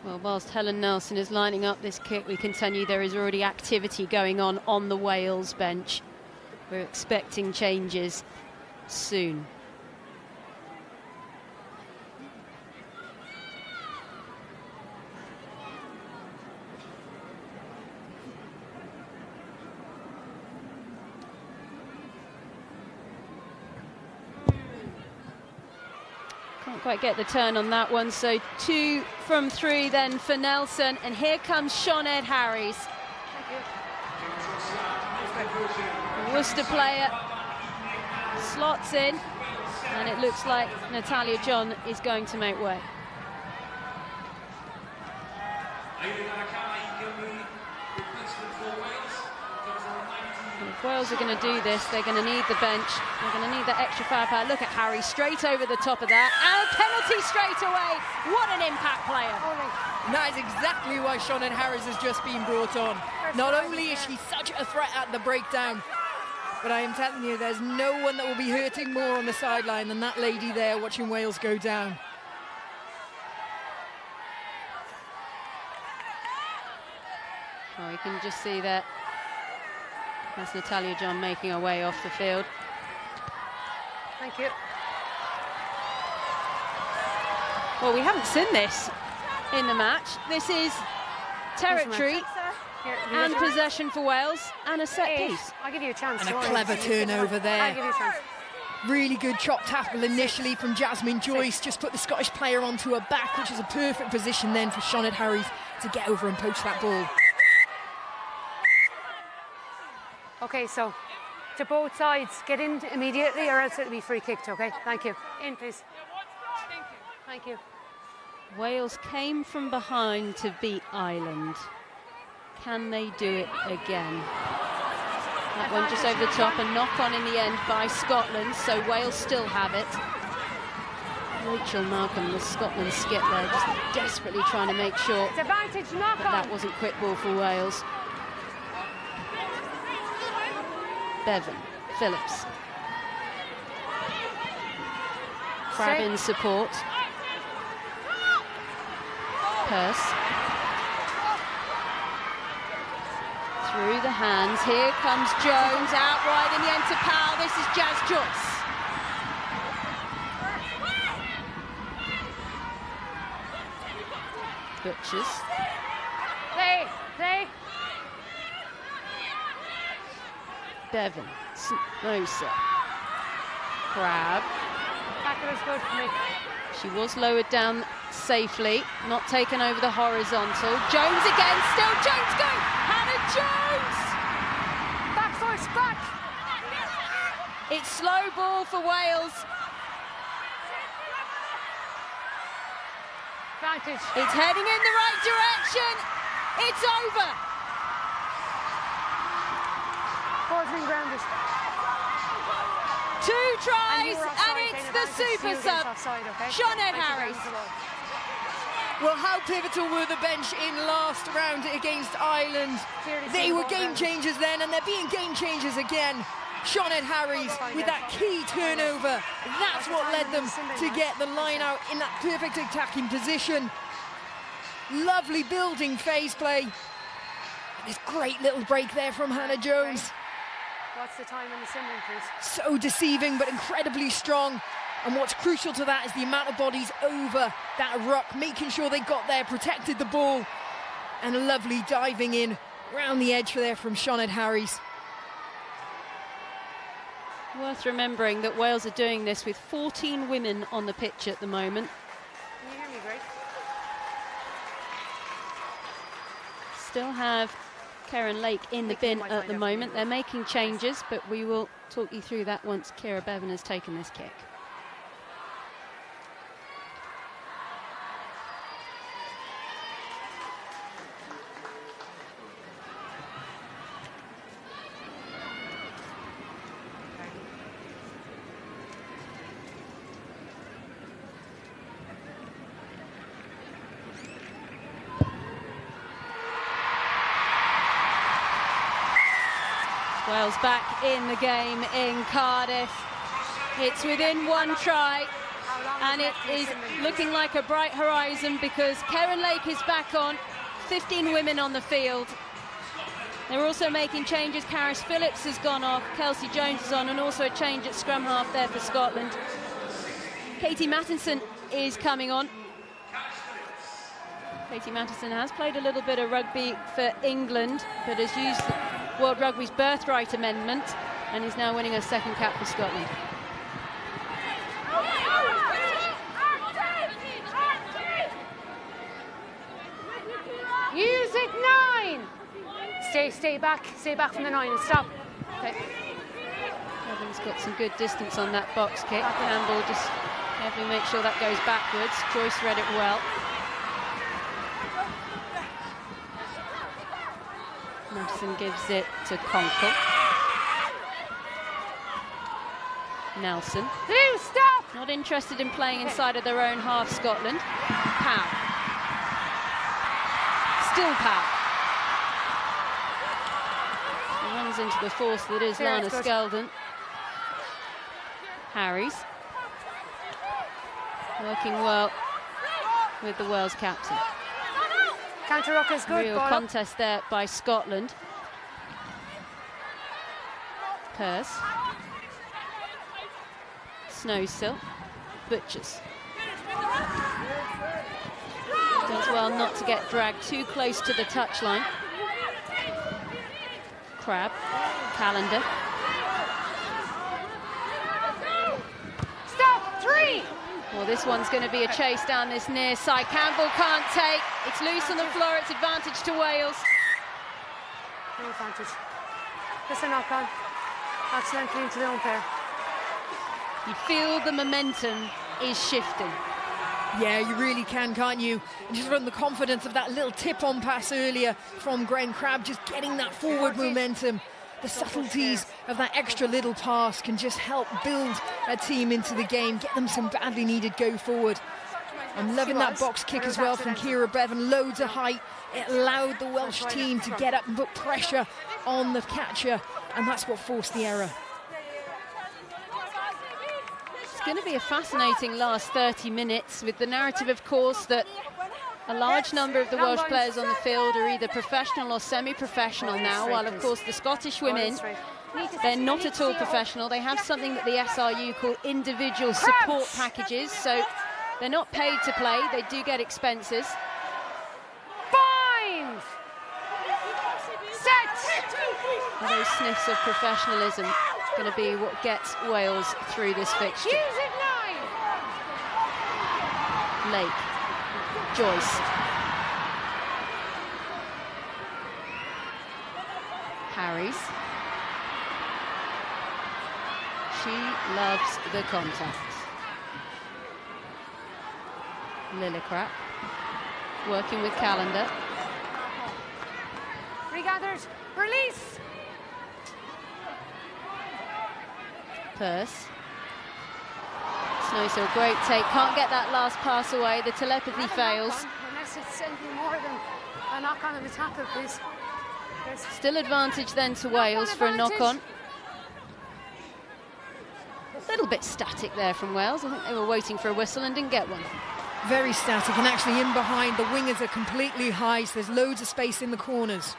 Well, whilst Helen Nelson is lining up this kick, we can tell you there is already activity going on the Wales bench. We're expecting changes soon. Can't quite get the turn on that one, so 2 from 3 then for Nelson, and here comes Sinead Harries. The Worcester player slots in, and it looks like Natalia John is going to make way. If Wales are going to do this, they're going to need the bench. They're going to need that extra firepower. Look at Harry straight over the top of that. And a penalty straight away. What an impact player. And that is exactly why Sinead Harries has just been brought on. Not only is she such a threat at the breakdown, but I am telling you, there's no one that will be hurting more on the sideline than that lady there watching Wales go down. Oh, you can just see that. That's Natalia John making her way off the field. Thank you. Well, we haven't seen this in the match. This is territory and possession for Wales and a set piece. I'll give you a chance. And a clever turnover there. I'll give you a chance. Really good chop tackle initially from Jasmine Joyce. Just put the Scottish player onto her back, which is a perfect position then for Sinead Harries to get over and poach that ball. Okay, so to both sides, get in immediately or else it'll be free kicked, okay? Thank you. In, please. Thank you. Wales came from behind to beat Ireland. Can they do it again? That one just over the top, a knock on in the end by Scotland, so Wales still have it. Rachel Malcolm, the Scotland skip there, just desperately trying to make sure that wasn't quick ball for Wales. Bevan, Phillips. Crab in support. Purse. Through the hands, here comes Jones, out wide in the end to Powell. This is Jazz Joyce. Butchers. Play. Bevan. Snowser. Crab. Back was good for me. She was lowered down safely, not taken over the horizontal. Jones again, still Jones going! Hannah Jones! Back first, back! It's slow ball for Wales. Advantage. It's heading in the right direction. It's over. Ball's been grounded. 2 tries, you're offside, and it's Dana, the advantage to you super against sub, offside, okay? Sinead Thank you, Harries. Well, how pivotal were the bench in last round against Ireland? Clearly They seen were ball game grounded. changers then, and they're being game changers again. Sinead Harries with that key turnover. That's what led them to get the line out in that perfect attacking position. Lovely building phase play. This great little break there from Hannah Jones. What's the time on the simmering, please? So deceiving, but incredibly strong. And what's crucial to that is the amount of bodies over that ruck, making sure they got there, protected the ball. And a lovely diving in round the edge there from Sinead Harries. Worth remembering that Wales are doing this with 14 women on the pitch at the moment. Can you hear me, Grace? Still have Karen Lake in the bin at the moment. They're making changes, but we will talk you through that once Ciara Bevan has taken this kick. Wales back in the game in Cardiff. It's within 1 try, and it is looking like a bright horizon because Karen Lake is back on. 15 women on the field. They're also making changes. Caris Phillips has gone off, Kelsey Jones is on, and also a change at scrum half there for Scotland. Katie Mattinson is coming on. Katie Mattinson has played a little bit of rugby for England, but has used World Rugby's birthright amendment and is now winning her 2nd cap for Scotland. Use it, 9! Stay back from the 9 and stop. Okay. Evan's got some good distance on that box kick. Campbell just carefully make sure that goes backwards. Joyce read it well. Madison gives it to Conkle. Nelson. Blue, stop! Not interested in playing inside of their own half, Scotland. Powell. Still Powell. He runs into the force that is Lana Skeldon. Harries. Working well with the Wales captain. Counter ruck is good. Real contest there by Scotland. Purse. Snowsill. Butchers. Does well not to get dragged too close to the touchline. Crab. Calendar. Stop! 3! Well, this one's going to be a chase down this near side. Campbell can't take. It's loose on the floor. It's advantage to Wales. No advantage. Just a knock on. Accidentally into the umpire. You feel the momentum is shifting. Yeah, you really can, can't you? And just from the confidence of that little tip-on pass earlier from Gwen Crabb, just getting that forward momentum. The subtleties of that extra little pass can just help build a team into the game, get them some badly needed go forward. I'm loving that box kick as well from Ciara Bevan, loads of height. It allowed the Welsh team to get up and put pressure on the catcher, and that's what forced the error. It's going to be a fascinating last 30 minutes with the narrative, of course, that a large number of the Welsh players on the field are either professional or semi-professional now, while of course the Scottish women, they're not at all professional. They have something that the SRU call individual support packages, so they're not paid to play, they do get expenses. 5! Set! Are those sniffs of professionalism going to be what gets Wales through this fixture? Lake, Joyce, Harries. She loves the contact. Lillicrap working with Calendar. Regathered, release. Purse. Snowsill, great take. Can't get that last pass away. The telepathy fails. Unless it's anything more than a knock-on of a tackle, please. Still advantage then to Wales for a knock-on. A little bit static there from Wales. I think they were waiting for a whistle and didn't get one. Very static, and actually in behind, the wingers are completely high, so there's loads of space in the corners.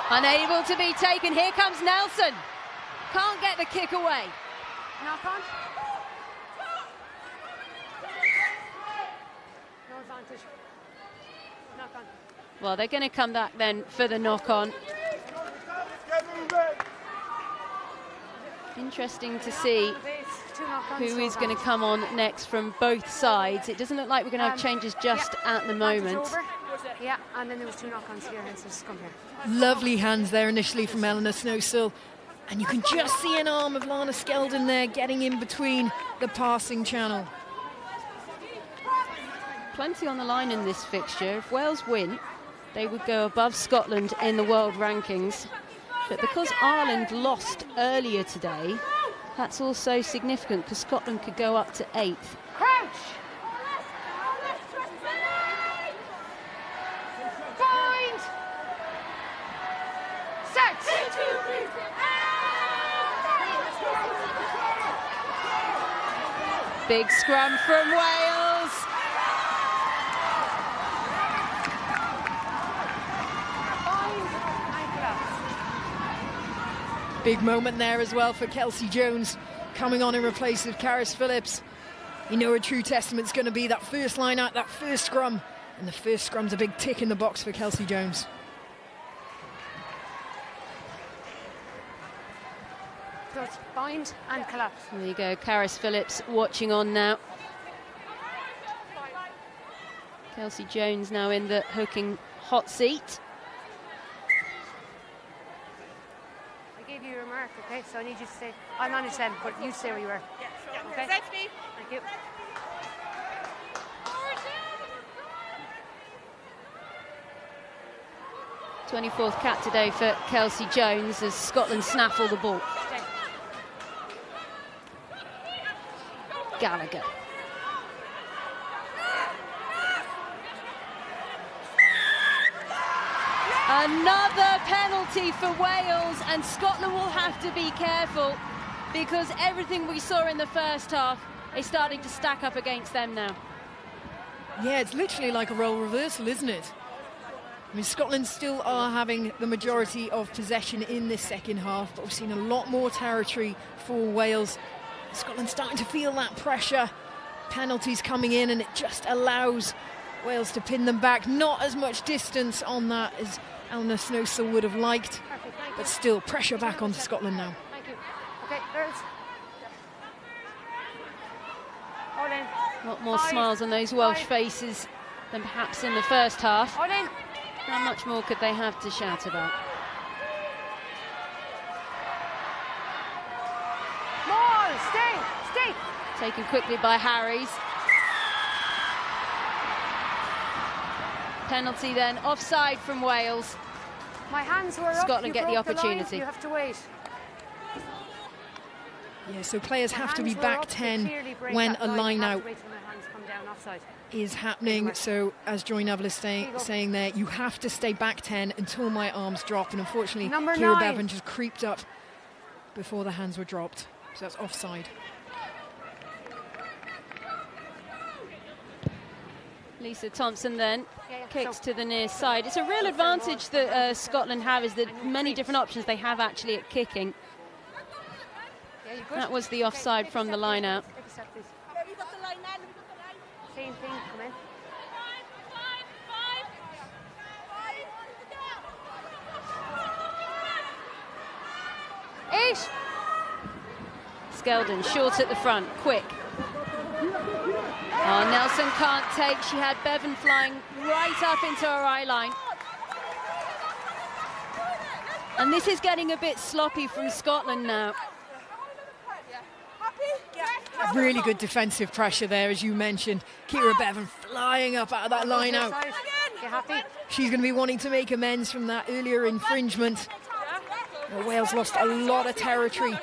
Unable to be taken. Here comes Nelson. Can't get the kick away. Knock-on. No advantage. Knock-on. Well, they're going to come back then for the knock-on. Interesting to see who is going to come on next from both sides. It doesn't look like we're going to have changes just at the moment. Yeah, and then there was 2 knock-ons here, and so just come here. Lovely hands there initially from Eleanor Snowsill. And you can just see an arm of Lana Skeldon there getting in between the passing channel. Plenty on the line in this fixture. If Wales win, they would go above Scotland in the world rankings. But because Ireland lost earlier today, that's also significant because Scotland could go up to 8th. Crouch! Bind! Set! Big scrum from Wales. Big moment there as well for Kelsey Jones, coming on in replace of Karis Phillips. You know, a true testament's going to be that first line out, that first scrum. And the first scrum's a big tick in the box for Kelsey Jones. So it's bind and collapse. There you go, Karis Phillips watching on now. Kelsey Jones now in the hooking hot seat. Give you your mark, okay? So I need you to stay. I manage them, but you stay where you were. Okay? Safety. Thank you. 24th cap today for Kelsey Jones as Scotland snaffle the ball. Stay. Gallagher. Another penalty for Wales, and Scotland will have to be careful because everything we saw in the first half is starting to stack up against them now. Yeah, it's literally like a role reversal, isn't it? I mean, Scotland still are having the majority of possession in this second half, but we've seen a lot more territory for Wales. Scotland's starting to feel that pressure. Penalties coming in, and it just allows Wales to pin them back. Not as much distance on that as Eleanor Snowsill would have liked, but still pressure back onto Scotland now. Thank you. Okay, girls. All in. A lot more smiles on those Welsh faces than perhaps in the first half. All in. How much more could they have to shout about? Ball, stay. Taken quickly by Harries. Penalty then, offside from Wales. My hands were up. Scotland You get the broke opportunity. line. You have to wait. Yeah, so players My have to be hands were back up to 10 clearly break when that a line You have out to wait till my hands come down offside. is happening. So as Joy Neville is saying there, you have to stay back 10 until my arms drop. And unfortunately, Number Kira 9. Bevan just creeped up before the hands were dropped. So that's offside. Lisa Thompson then Yeah, kicks so- to the near side. It's a real advantage that Scotland have, is the many different options they have actually at kicking. Yeah, you good? That was the offside take a from the step, line please. out. Take a step, please. Have you got the line now? Have you got the line? Same thing, come in. Wait. Skeldon short at the front, quick. Oh, Nelson can't take. She had Bevan flying right up into her eye line. And this is getting a bit sloppy from Scotland now. Really good defensive pressure there, as you mentioned. Ciara Bevan flying up out of that line out. You happy? She's going to be wanting to make amends from that earlier infringement. Well, Wales lost a lot of territory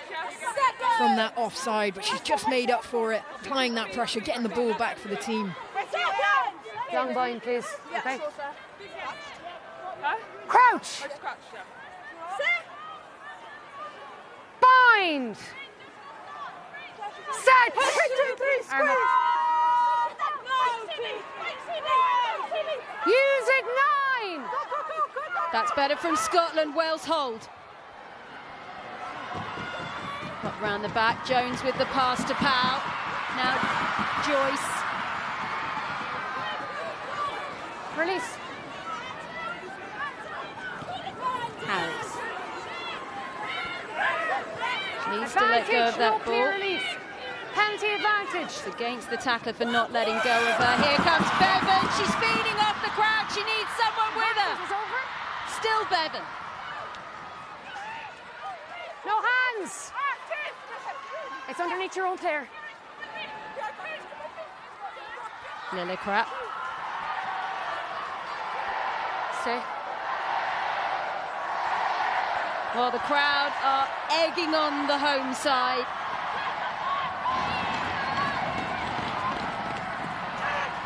from that offside, but she's just made up for it, applying that pressure, getting the ball back for the team. Long bind, please. Okay. Crouch. Bind. Set. Arm up. Use it 9. That's better from Scotland. Wales hold. Got round the back. Jones with the pass to Powell. Now Joyce. Release. Harris. Needs to let go of that ball. Release. Penalty advantage. It's against the tackler for not letting go of her. Here comes Bevan. She's feeding off the crowd. She needs someone with her. Still Bevan. No hands. It's underneath your own player. Lillicrap. Stay. Well, the crowd are egging on the home side.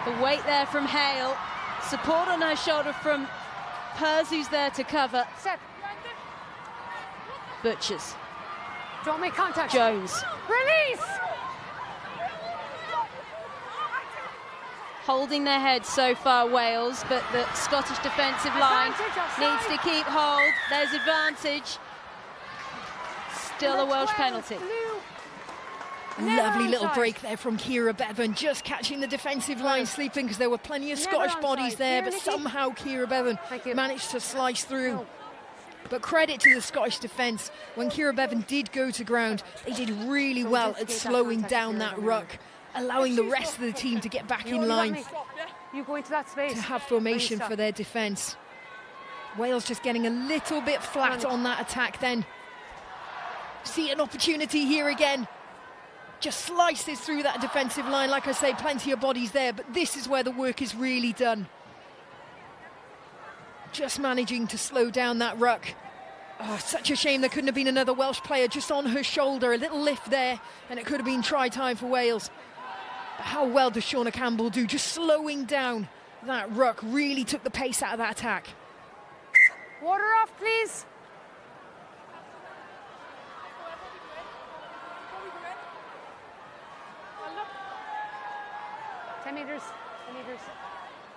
The weight there from Hale. Support on her shoulder from Pers, who's there to cover. Set. Butchers. Don't make contact. Jones. Release. Holding their heads so far, Wales, but the Scottish defensive line needs to keep hold. There's advantage. Still a Welsh penalty. Lovely little break there from Ciara Bevan, just catching the defensive line sleeping, because there were plenty of Scottish bodies there, but somehow Ciara Bevan managed to slice through. But credit to the Scottish defence. When Ciara Bevan did go to ground, they did really well at slowing down that ruck, allowing the rest of the team to get back in line, You go into that space. to have formation for their defence. Wales just getting a little bit flat on that attack then. See an opportunity here again. Just slices through that defensive line. Like I say, plenty of bodies there, but this is where the work is really done. Just managing to slow down that ruck. Oh, such a shame there couldn't have been another Welsh player just on her shoulder. A little lift there, and it could have been try time for Wales. But how well does Shauna Campbell do? Just slowing down that ruck really took the pace out of that attack. Water off, please. Meters.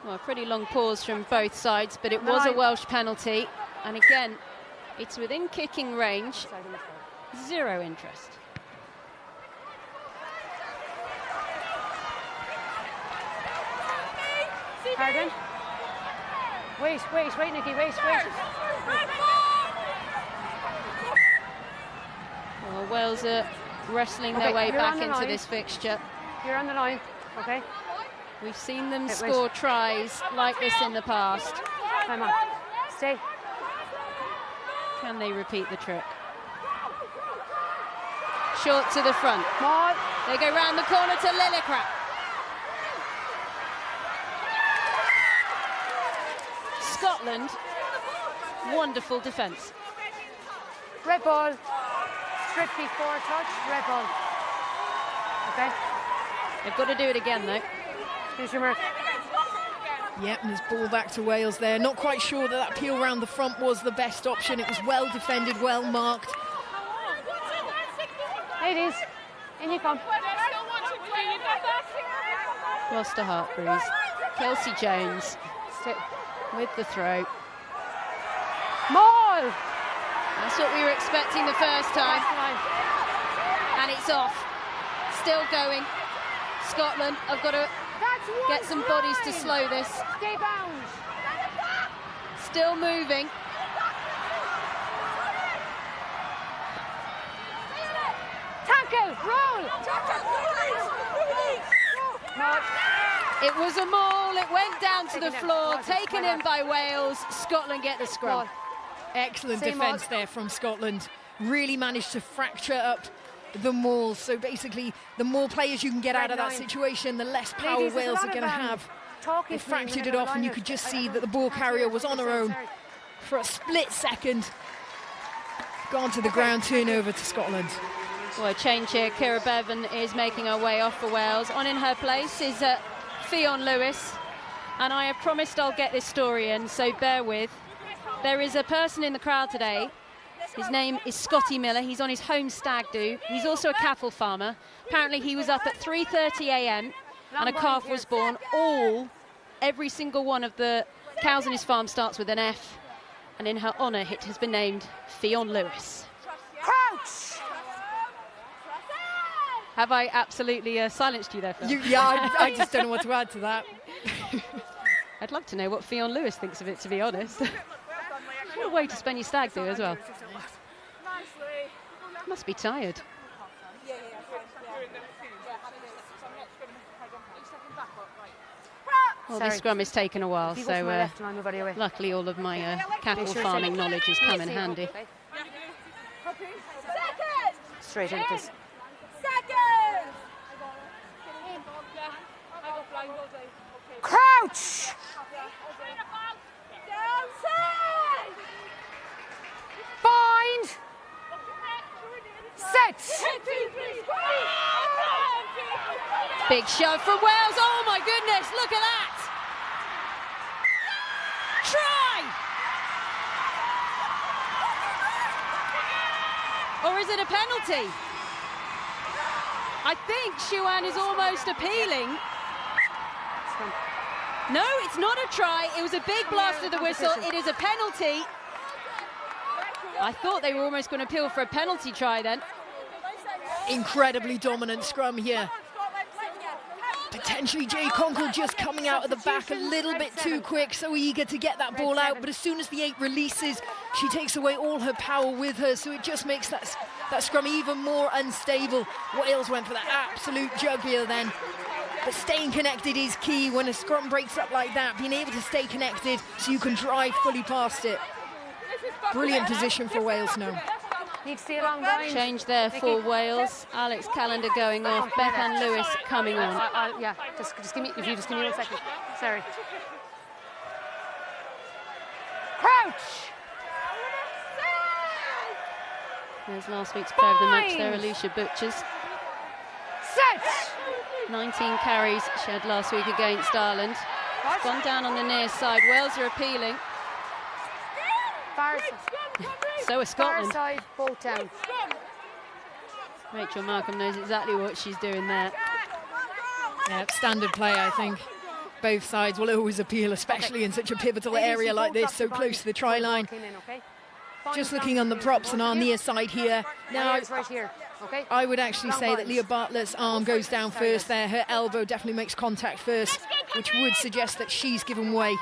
Well, a pretty long pause from both sides, but it was a Welsh penalty. And again, it's within kicking range. Zero interest. Pardon? Wait, Nikki, wait. Well, Wales are wrestling their way back into this fixture. You're on the line, okay? We've seen them score tries like this in the past. Time on. Stay. Can they repeat the trick? Short to the front. Maul. They go round the corner to Lillicrap. Scotland, wonderful defence. Red ball. Strip before touch, red ball. Okay? They've got to do it again, though. Here's your mark. Yep, and there's ball back to Wales there. Not quite sure that peel round the front was the best option. It was well defended, well marked. Ladies, in you come. Lost a heart bruise. Kelsey Jones with the throw. Maul! That's what we were expecting the first time. And it's off. Still going. Scotland have got to get some bodies to slow this. Stay bound. Still moving. Tackle! Roll! No. It was a maul, it went down to the Taken floor, down. taken in by Wales. Scotland get the scrum. Excellent Same defence odd. there from Scotland. Really managed to fracture up the mauls. So basically, the more players you can get out of that situation, the less power Ladies, there's a Wales lot are going to of, have. talking They to me fractured when it they're off, and you online. could just see that the ball carrier was on her own for a split second. Gone to the ground, turnover to Scotland. Well, a change here. Ciara Bevan is making her way off for Wales. On in her place is Fionn Lewis. And I have promised I'll get this story in, so bear with. There is a person in the crowd today. His name is Scotty Miller. He's on his home stag do. He's also a cattle farmer. Apparently he was up at 3:30 a.m. and a calf was born. Every single one of the cows on his farm starts with an F. And in her honour, it has been named Fionn Lewis. Crouch! Have I absolutely silenced you there, Phil? I just don't know what to add to that. I'd love to know what Fionn Lewis thinks of it, to be honest. What a way to spend your stag do as well. Must be tired. Well, this Sorry. scrum has taken a while, If you go to my so left and I move out of your way. luckily all of my cattle Make sure farming it's knowledge has come in Stay up, handy. okay? Straight in, please. Crouch! Bind! Set! Big shove from Wales. Oh my goodness, look at that! Try! Or is it a penalty? I think Shuan is almost appealing. No, it's not a try. It was a big blast of the whistle. It is a penalty. I thought they were almost going to appeal for a penalty try then. Incredibly dominant scrum here. Potentially Jay Conkle just coming out of the back a little bit too quick, so eager to get that ball out, but as soon as the 8 releases, she takes away all her power with her, so it just makes that scrum even more unstable. Wales went for that absolute jugular then, but staying connected is key when a scrum breaks up like that, being able to stay connected so you can drive fully past it. Brilliant position for Wales now. Need to see a long bind. Change there for Wales. Alex Callender going off. Bethan Lewis coming on. Yeah, just give me, if you just give me 1 second. Sorry. Crouch! There's last week's player of the match there, Alicia Butchers. Set! 19 carries she had last week against Ireland. It's gone down on the near side. Wales are appealing. Far, So is far Scotland. side, both down. Rachel Markham knows exactly what she's doing there. Yeah, standard play, I think. Both sides will always appeal, especially in such a pivotal area like this, so close to the try line. Just looking on the props and our near side here. Now, It's right here, okay? I would actually say that Leah Bartlett's arm goes down first there. Her elbow definitely makes contact first, which would suggest that she's given way.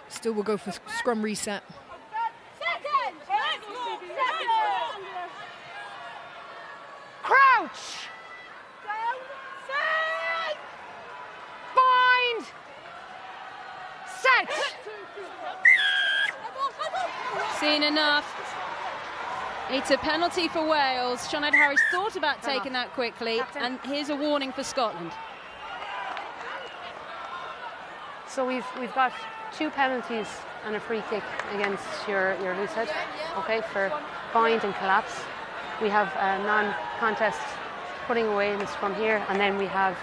Still will go for scrum reset. Crouch! Bind! Set! Seen enough. It's a penalty for Wales. Sinead Harris thought about taking that quickly, and here's a warning for Scotland. So we've got 2 penalties and a free kick against your loose head, okay, for bind and collapse. We have a non-contest putting away in the scrum here, and then we have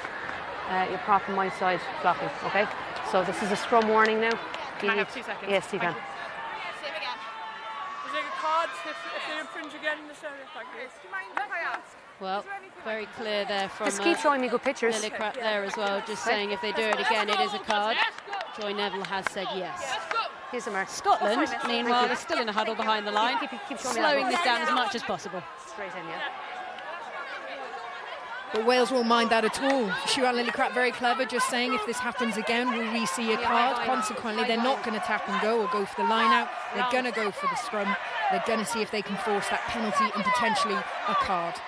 your prop on my side flopping, okay? So this is a scrum warning now. Can I have 2 seconds? Yes, you can. Same again. Is there a card if they infringe again in the service like this? Do you mind if I ask? Well, very clear there from Just keep showing me good pictures. Nelly Crap there as well, just saying if they do it again, it is a card. Joy Neville has said yes. Here's a mark. Scotland, meanwhile, is still in a huddle behind the line, Keep showing me that. slowing this down as much as possible. Straight in, yeah. But Wales won't mind that at all. Shuan Lillicrap very clever, just saying if this happens again, will we see a card? Consequently, they're not going to tap and go or go for the line out. They're going to go for the scrum. They're going to see if they can force that penalty and potentially a card.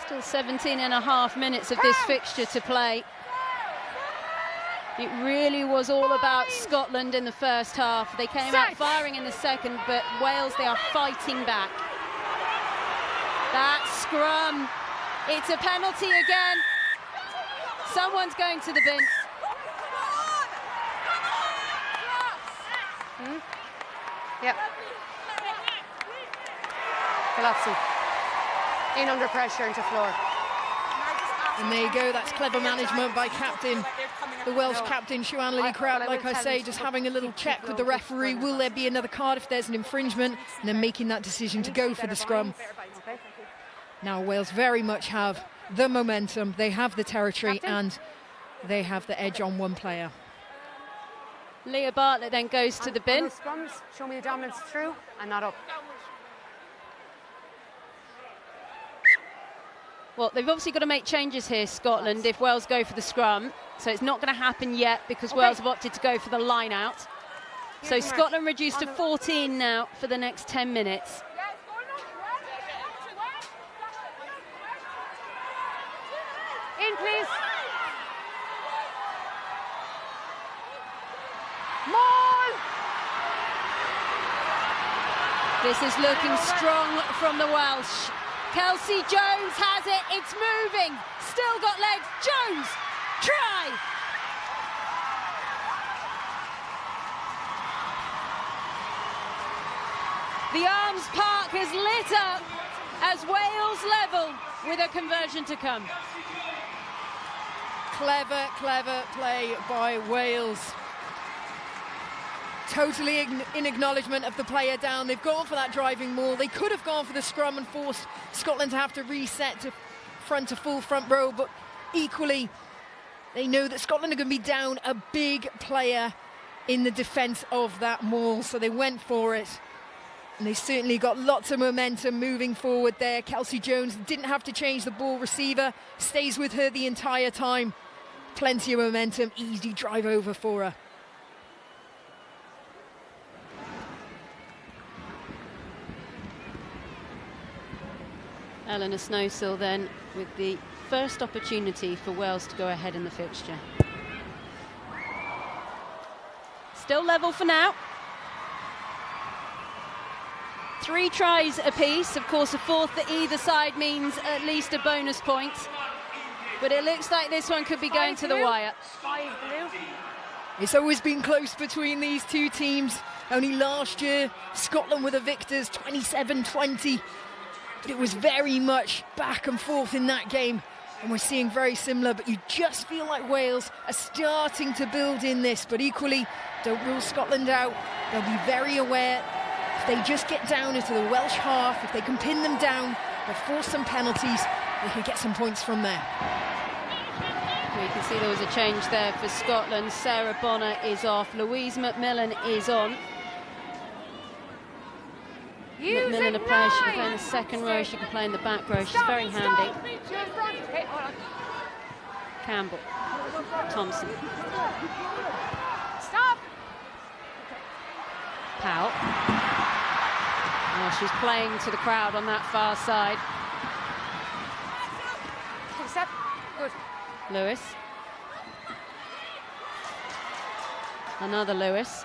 Still 17.5 minutes of this fixture to play. It really was all about Scotland in the first half. They came out firing in the second, but Wales, they are fighting back. That scrum, it's a penalty again. Someone's going to the bin. Yep. Collapsing. In under pressure into floor. And there you go, that's clever management by captain, the Welsh captain, Siwan Lilly-Crout, like I say, just having a little check with the referee. Will there be another card if there's an infringement? And then making that decision to go for the scrum. Now Wales very much have the momentum, they have the territory, and they have the edge on one player. Leah Bartlett then goes to the bin. Scrums, show me the dominance through and not up. Well, they've obviously got to make changes here, Scotland, if Wales go for the scrum. So it's not going to happen yet because Wales have opted to go for the line out. So Scotland reduced to 14 now for the next 10 minutes. In, please. Maul! This is looking strong from the Welsh. Kelsey Jones has it, it's moving, still got legs, Jones, try! The Arms Park is lit up as Wales level with a conversion to come. Clever, clever play by Wales. Totally in acknowledgement of the player down. They've gone for that driving maul. They could have gone for the scrum and forced Scotland to have to reset to full front row, but equally they know that Scotland are going to be down a big player in the defence of that maul, so they went for it. And they certainly got lots of momentum moving forward there. Kelsey Jones didn't have to change the ball receiver, stays with her the entire time. Plenty of momentum, easy drive over for her. Eleanor Snowsill then with the first opportunity for Wales to go ahead in the fixture. Still level for now. 3 tries apiece. Of course, a fourth at either side means at least a bonus point. But it looks like this one could be going to the wire. It's always been close between these two teams. Only last year, Scotland were the victors, 27-20. But it was very much back and forth in that game, and we're seeing very similar, but you just feel like Wales are starting to build in this, but equally, don't rule Scotland out. They'll be very aware. If they just get down into the Welsh half, if they can pin them down, they'll force some penalties, they can get some points from there. You can see there was a change there for Scotland. Sarah Bonner is off, Louise McMillan is on. McMillan a player, she can play in the second row, she can play in the back row, she's very handy. Campbell, Thompson. Stop! Powell. Oh, she's playing to the crowd on that far side. Step. Good. Lewis. Another Lewis.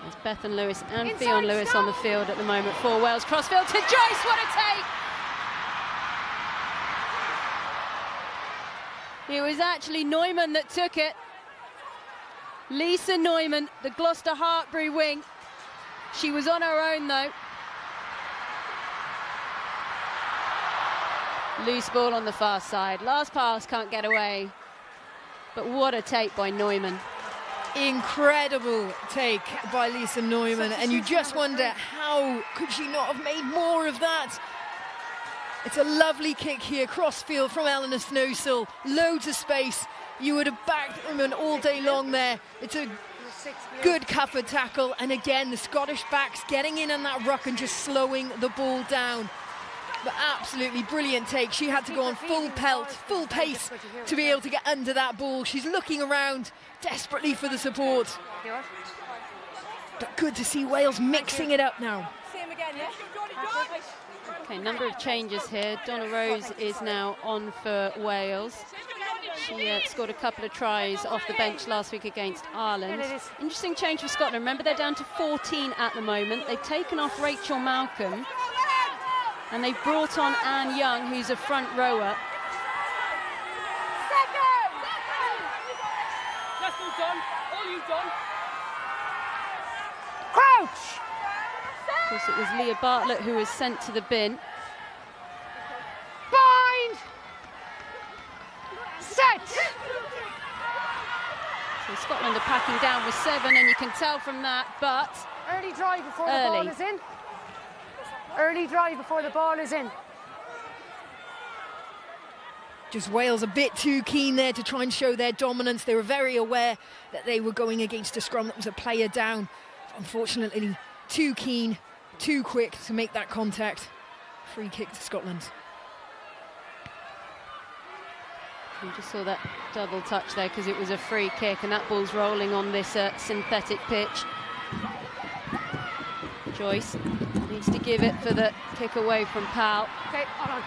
There's Bethan Lewis and Fionn Lewis on the field at the moment for Wales. Crossfield to Joyce, what a take! It was actually Neumann that took it. Lisa Neumann, the Gloucester Hartbury wing. She was on her own though. Loose ball on the far side. Last pass can't get away. But what a take by Neumann. Incredible take by Lisa Neumann, and you just wonder how could she not have made more of that. It's a lovely kick here, crossfield from Eleanor Snowsill, loads of space. You would have backed them all day long there. It's a good covered tackle, and again the Scottish backs getting in on that ruck and just slowing the ball down. But absolutely brilliant take. She had to go on full pelt, full pace to be able to get under that ball. She's looking around desperately for the support. But good to see Wales mixing it up now. Same again, yeah? Okay, number of changes here. Donna Rose is now on for Wales. She scored a couple of tries off the bench last week against Ireland. Interesting change for Scotland. Remember, they're down to 14 at the moment. They've taken off Rachel Malcolm, and they've brought on Anne Young, who's a front rower. That's all done. All you've done. Crouch! Of course, it was Leah Bartlett who was sent to the bin. Bind! Set! So Scotland are packing down with 7, and you can tell from that, but Early drive before the ball is in. Early drive before the ball is in. Just Wales a bit too keen there to try and show their dominance. They were very aware that they were going against a scrum that was a player down. Unfortunately, too keen, too quick to make that contact. Free kick to Scotland. You just saw that double touch there because it was a free kick, and that ball's rolling on this synthetic pitch. Joyce needs to give it for the kick away from Powell. Okay, hold on.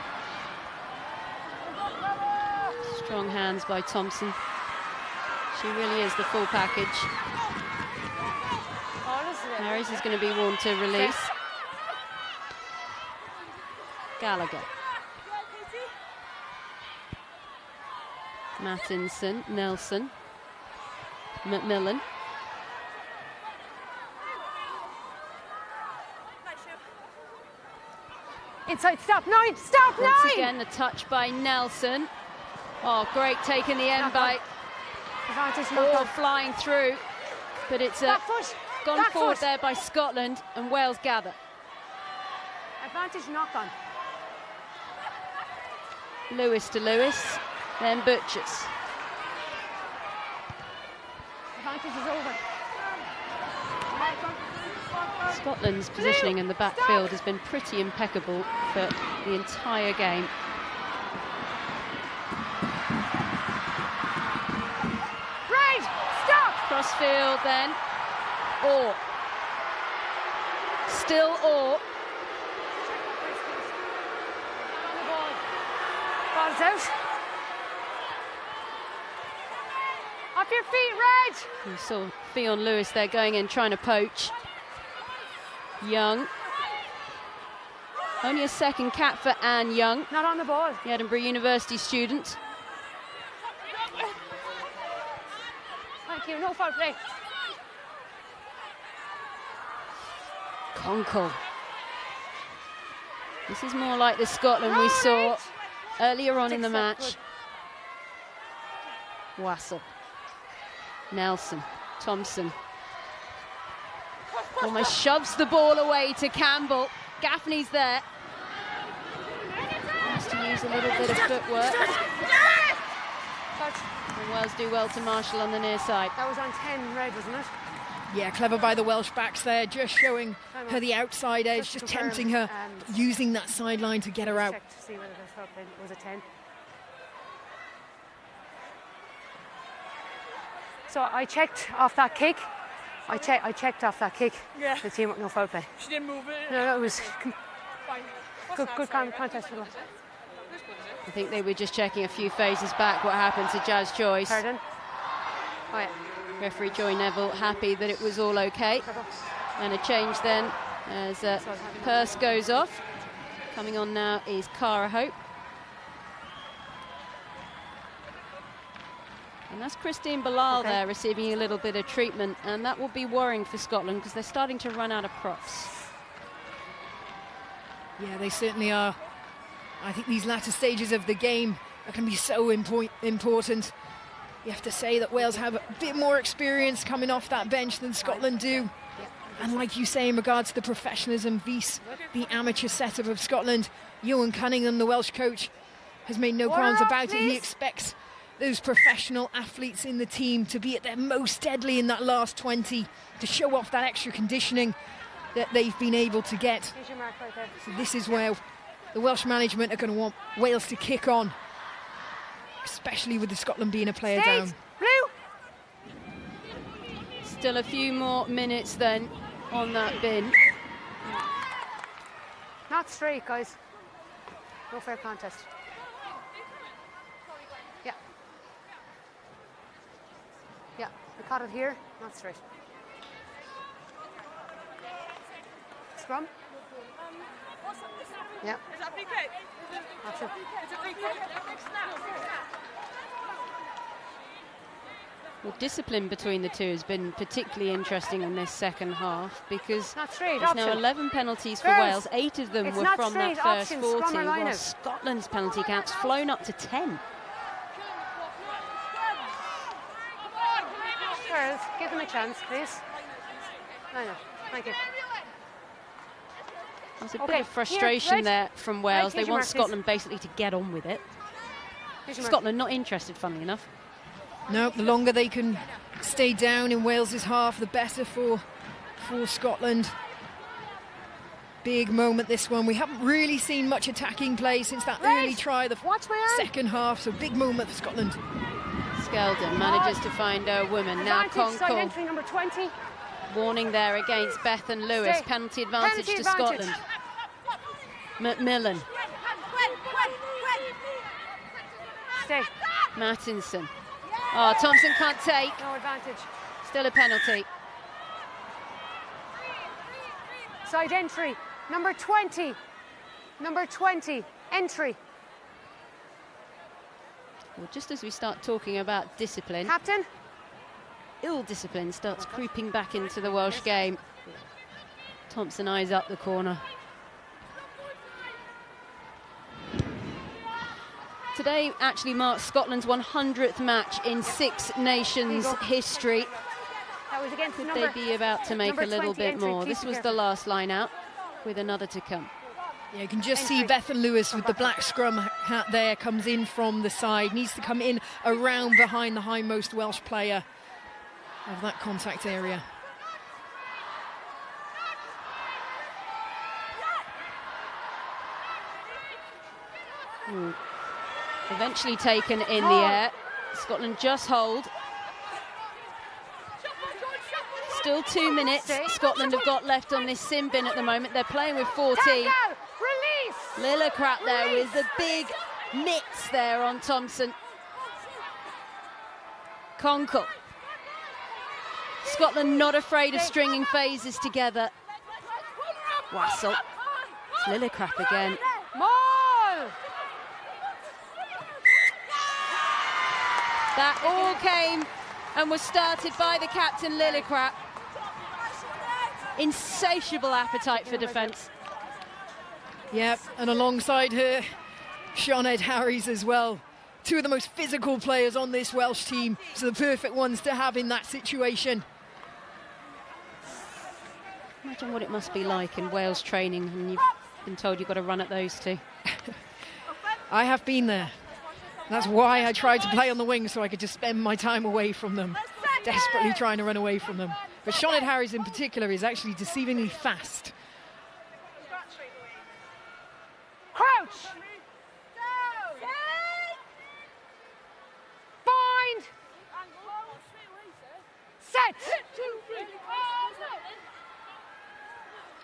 Strong hands by Thompson. She really is the full package. Harris is going to be warned to release. Gallagher. Mattinson, Nelson, McMillan. Inside, stop 9, stop 9! Once again, the touch by Nelson. Oh, great take in the end by Orr flying through. But it's gone forward there by Scotland, and Wales gather. Advantage knock on. Lewis to Lewis, then Butchers. Advantage is over. Scotland's positioning in the backfield has been pretty impeccable for the entire game. Right, stop! Crossfield then. Orr. Still Orr. Ball's out. Off your feet, Reg! You saw Fionn Lewis there going in, trying to poach. Young. Only a second cap for Anne Young. Not on the ball. The Edinburgh University student. Thank you, no foul play. Conkle. This is more like the Scotland we saw earlier on in the match. Wassell. Nelson. Thompson. Almost shoves the ball away to Campbell. Gaffney's there. Has to use a little bit of footwork. And Wales do well to Marshall on the near side. That was on 10, Red, wasn't it? Yeah, clever by the Welsh backs there, just showing her the outside edge, just tempting her, using that sideline to get her out. Check to see whether this was a 10. So I checked off that kick. I checked off that kick. Yeah. The team no foul play. She didn't move it. No, it was Fine. good contest for that. I think they were just checking a few phases back what happened to Jazz Joyce. Pardon? Oh yeah. Referee Joy Neville happy that it was all okay. And a change then as Purse goes off. Coming on now is Cara Hope. And that's Christine Bilal there receiving a little bit of treatment, and that will be worrying for Scotland because they're starting to run out of props. Yeah, they certainly are. I think these latter stages of the game are going to be so important. You have to say that Wales have a bit more experience coming off that bench than Scotland do. And like you say, in regards to the professionalism vis the amateur setup of Scotland, Ewan Cunningham, the Welsh coach, has made no qualms about it. He expects those professional athletes in the team to be at their most deadly in that last 20, to show off that extra conditioning that they've been able to get. So this is where the Welsh management are going to want Wales to kick on, especially with the Scotland being a player down. Blue. Still a few more minutes then on that bin. Not straight, guys. No fair contest. Yeah. Yeah, we caught it here, not straight. Scrum? Yeah. Is that a free kick? That's it. It's a free kick. Well, discipline between the two has been particularly interesting in this second half because Not straight, there's now option. 11 penalties for Girls, Wales. 8 of them it's were not from that straight, first option, 40, scrum or line while out. Scotland's penalty count's flown up to 10. Girls, give them a chance, please. Line up. Thank you. There's a Okay, bit of frustration here, there from Wales. here's They your want mark, please. Scotland basically to get on with it. Here's your mark. Scotland not interested, funnily enough. No, the longer they can stay down in Wales's half, the better for Scotland. Big moment, this one. We haven't really seen much attacking play since that early try, the Watch my arm. second half, so big moment for Scotland. Skeldon manages to find a woman. Now Advantage, side Conkle. entry number 20. Warning there against Beth and Lewis. Stay. Penalty advantage Penalty to advantage. Scotland. Macmillan. Stay. Mattinson. Oh, Thompson can't take. No advantage. Still a penalty. Side entry number 20. Number 20. Entry. Well, just as we start talking about discipline, Captain. ill discipline starts creeping back into the Welsh game. Thompson eyes up the corner. Today actually marks Scotland's 100th match in Six Nations history. That was against Could number. they be about to make number a little 20 bit entry, more? please This be was the careful. last line out, with another to come. Yeah, you can just see Bethan Lewis with the black scrum hat there, comes in from the side, needs to come in around behind the hindmost Welsh player of that contact area. Eventually taken in the air. Scotland just hold. Still 2 minutes Scotland have got left on this sin bin at the moment. They're playing with 14. Release. Lillicrap there with the big mitts there on Thompson. Conkle. Scotland not afraid of stringing phases together. Wassel. Lillicrap again. Maul. That all came and was started by the captain, Lillicrap. Insatiable appetite for defence. Yep, and alongside her, Sinead Harries as well. Two of the most physical players on this Welsh team, so the perfect ones to have in that situation. Imagine what it must be like in Wales training and you've been told you've got to run at those two. I have been there. That's why I tried to play on the wing, so I could just spend my time away from them, desperately trying to run away from them. But Sinead Harries in particular is actually deceivingly fast. Crouch. Bind. Set.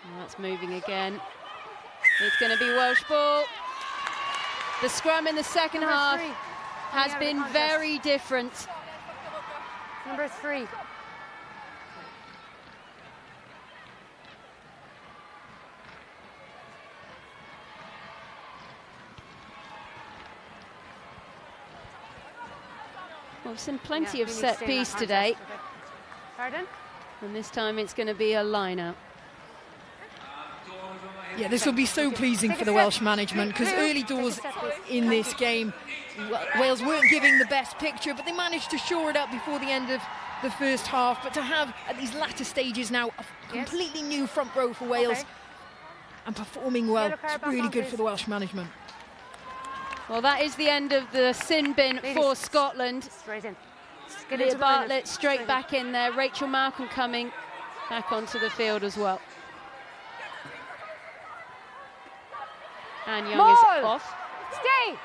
Well, that's moving again. It's going to be Welsh ball. The scrum in the second Number half 3. has Coming been out of the contest. very different. Number 3. Well, we've seen plenty Yeah, of we need to set stay in that piece contest. today, Okay. Pardon? and this time it's going to be a line-out. Yeah, this will be so pleasing for the Welsh management because early doors in this game, Wales weren't giving the best picture, but they managed to shore it up before the end of the first half. But to have at these latter stages now a completely new front row for Wales Okay. and performing well, Yellow card it's back really on, good please. for the Welsh management. Well, that is the end of the sin bin Ladies. for Scotland. Straight in. Get Leah into the line. Bartlett straight back in there. Rachel Malcolm coming back onto the field as well. And Young is Maul. off. Stay.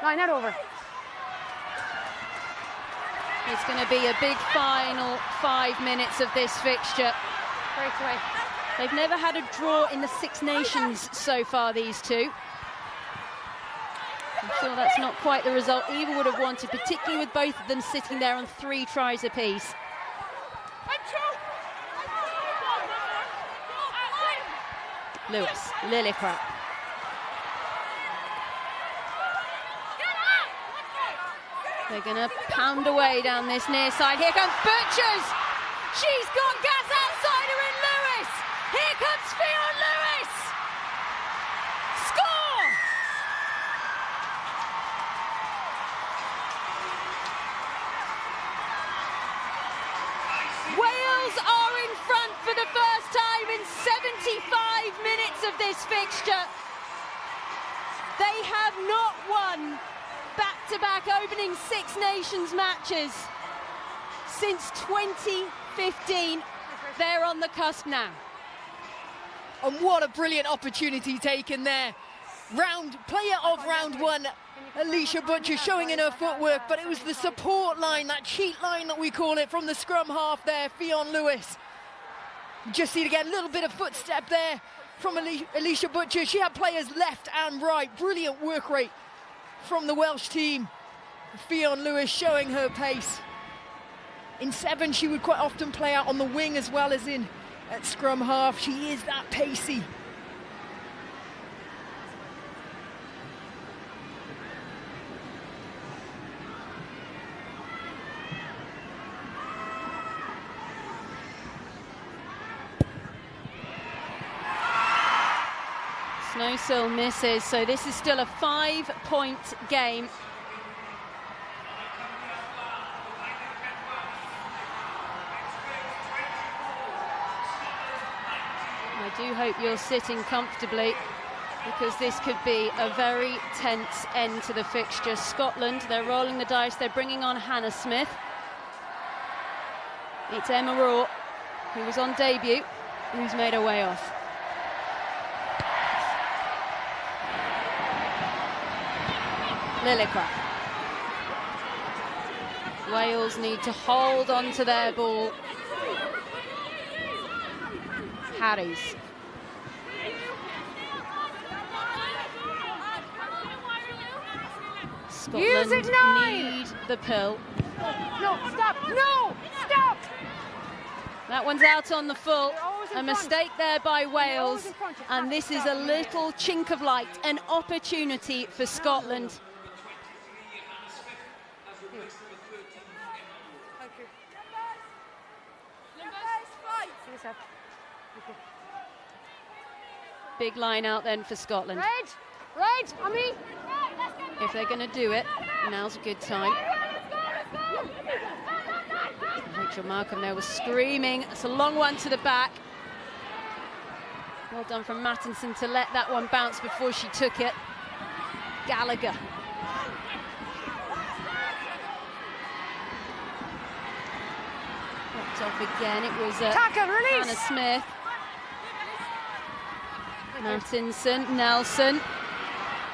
Line that over. It's going to be a big final 5 minutes of this fixture. Breaks away. They've never had a draw in the Six Nations so far, these two. I'm sure that's not quite the result Eva would have wanted, particularly with both of them sitting there on 3 tries apiece. Lewis, Lillicrap. They're going to pound away down this near side. Here comes Butchers. She's got gas outsider in Lewis. Here comes Fionn Lewis. Score! Wales are in front for the first time in 75 minutes of this fixture. They have not won back-to-back opening Six Nations matches since 2015. They're on the cusp now. And what a brilliant opportunity taken there. Player of round 1, Alicia Butcher, showing in her footwork, but it was the support line, that cheat line that we call it, from the scrum half there, Fionn Lewis. Just see it again, a little bit of footstep there from Alicia Butcher. She had players left and right. Brilliant work rate from the Welsh team. Fionn Lewis showing her pace. In 7, she would quite often play out on the wing as well as in at scrum half. She is that pacey. Snowsill misses, so this is still a 5-point game. I do hope you're sitting comfortably, because this could be a very tense end to the fixture. Scotland, they're rolling the dice, they're bringing on Hannah Smith. It's Emma Raw, who was on debut, who's made her way off. Lillicrap. Wales need to hold on to their ball. Harries. Scotland need the pill. No, stop! No, stop! That one's out on the full. A mistake there by Wales. And this is a little chink of light, an opportunity for Scotland. Big line out then for Scotland. Right, on me. If they're going to do it, now's a good time. Rachel Markham there was screaming. It's a long one to the back. Well done from Mattinson to let that one bounce before she took it. Gallagher. Popped off again. It was Hannah Smith. Mattinson, Nelson.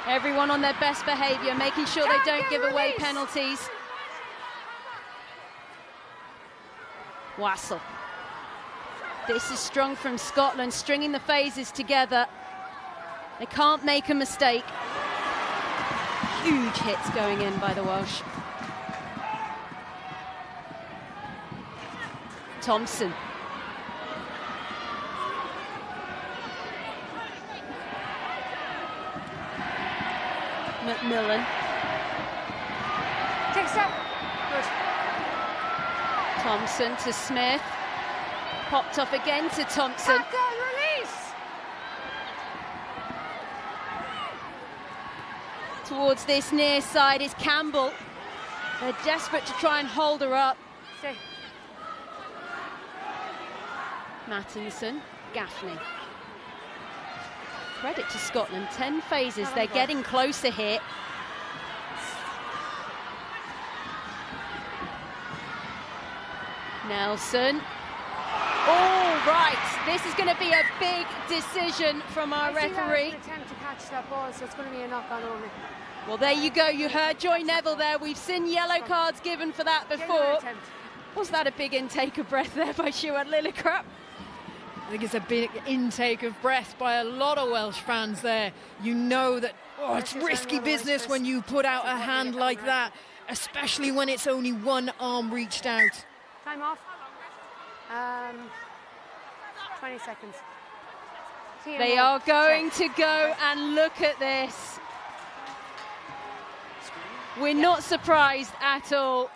Everyone on their best behaviour, making sure they don't give away penalties. Wassell. This is strong from Scotland, stringing the phases together. They can't make a mistake. Huge hits going in by the Welsh. Thompson. McMillan. Take a step. Good. Thompson to Smith. Popped off again to Thompson. Release. Towards this near side is Campbell. They're desperate to try and hold her up. Stay. Mattinson, Gaffney. Credit to Scotland, 10 phases, they're getting closer here. Nelson. All right, this is going to be a big decision from our referee. Attempt to catch that ball, so it's going to be a knock on only. Well, there you go, you heard Joy Neville there. We've seen yellow cards given for that before. Was that a big intake of breath there by Stuart Lillicrap? think it's a big intake of breath by a lot of Welsh fans there. You know that, oh, it's risky business when you put out a hand like that, especially when it's only one arm reached out. Time off. 20 seconds. They are going to go, and look at this. We're not surprised at all.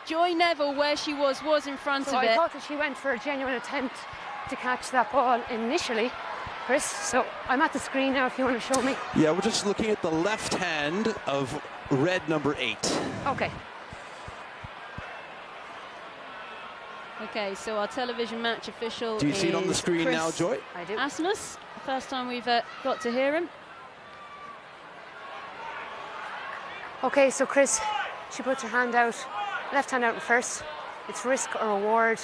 Joy Neville, where she was in front of it. I thought that she went for a genuine attempt to catch that ball initially, Chris. So I'm at the screen now if you want to show me. Yeah, we're just looking at the left hand of red number 8. Okay. Okay, so our television match official. Do you see it on the screen Chris now, Joy? I do. Asmus. First time we've got to hear him. Okay, so Chris, she puts her hand out, left hand out first. It's risk or reward.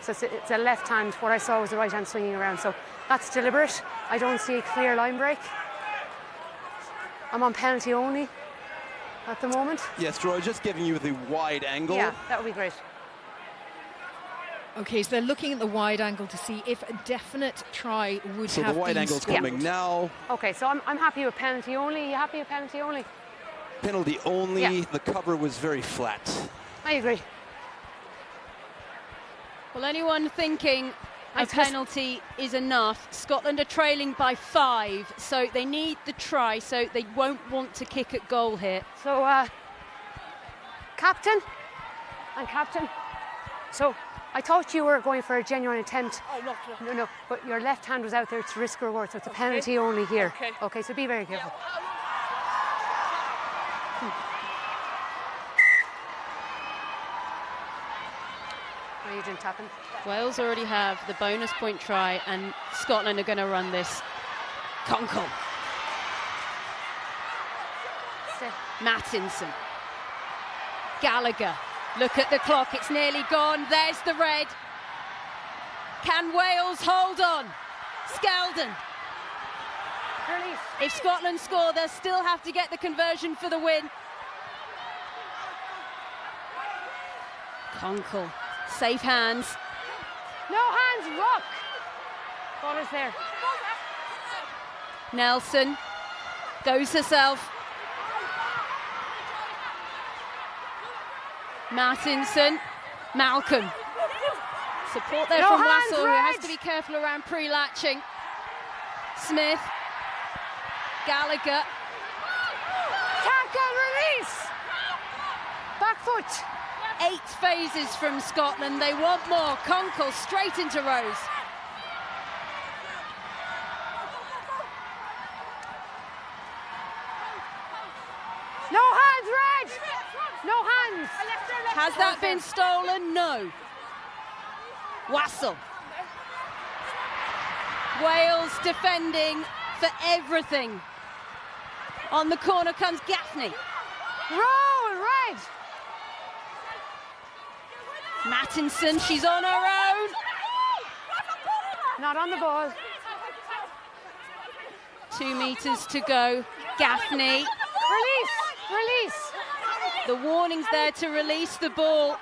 So it's a left hand. What I saw was the right hand swinging around. So that's deliberate. I don't see a clear line break. I'm on penalty only at the moment. Yes, Joy, just giving you the wide angle. Yeah, that would be great. Okay, so they're looking at the wide angle to see if a definite try would So have the wide been angle's scored. coming now. Okay, so I'm happy with penalty only. You happy with penalty only? Penalty only. Yeah. The cover was very flat. I agree. Well, anyone thinking a Nice, Chris. penalty is enough, Scotland are trailing by 5, so they need the try, so they won't want to kick at goal here. So, captain and captain. So, I thought you were going for a genuine attempt. Oh, no. No, but your left hand was out there to risk or reward, so it's a penalty only here. Okay. Okay, so be very careful. No, you didn't tap him. Wales already have the bonus point try, and Scotland are going to run this. Conkle. Stay. Mattinson. Gallagher. Look at the clock, it's nearly gone. There's the red. Can Wales hold on? Skeldon. Release. If Scotland score, they'll still have to get the conversion for the win. Conkle. Safe hands. No hands, rock. Ball is there. Nelson goes herself. Martinson, Malcolm. Support there No from hands, Wassell, who has Reg. to be careful around pre-latching. Smith, Gallagher. Tackle, release. Back foot. 8 phases from Scotland. They want more. Conkle straight into Rose. No hands, Reg. No hands. Has that been stolen? No. Wassell. Wales defending for everything. On the corner comes Gaffney. Roll, Reg. Mattinson, she's on her own. Not on the ball. 2 meters to go. Gaffney. Release, release. The warning's there to release the ball.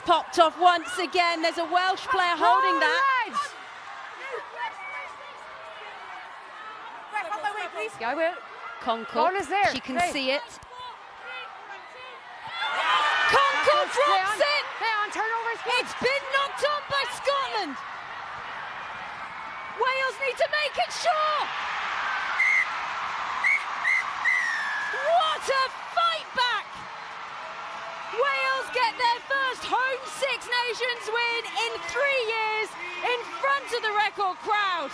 Popped off once again. There's a Welsh player holding that. Reg. Yeah, I will. Conkle. Ball is there. She can Play. see it. Conkle drops it. Play on, turnover is good. It's been knocked on by Scotland. Wales need to make it sure. What a fight back. Wales get their first home Six Nations win in 3 years in front of the record crowd.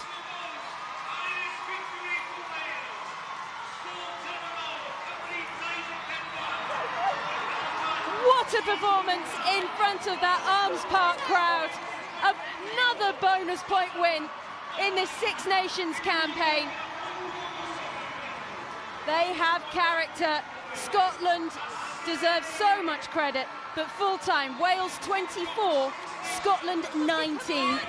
What a performance in front of that Arms Park crowd. Another bonus point win in this Six Nations campaign. They have character. Scotland deserves so much credit, but full time, Wales 24, Scotland 19.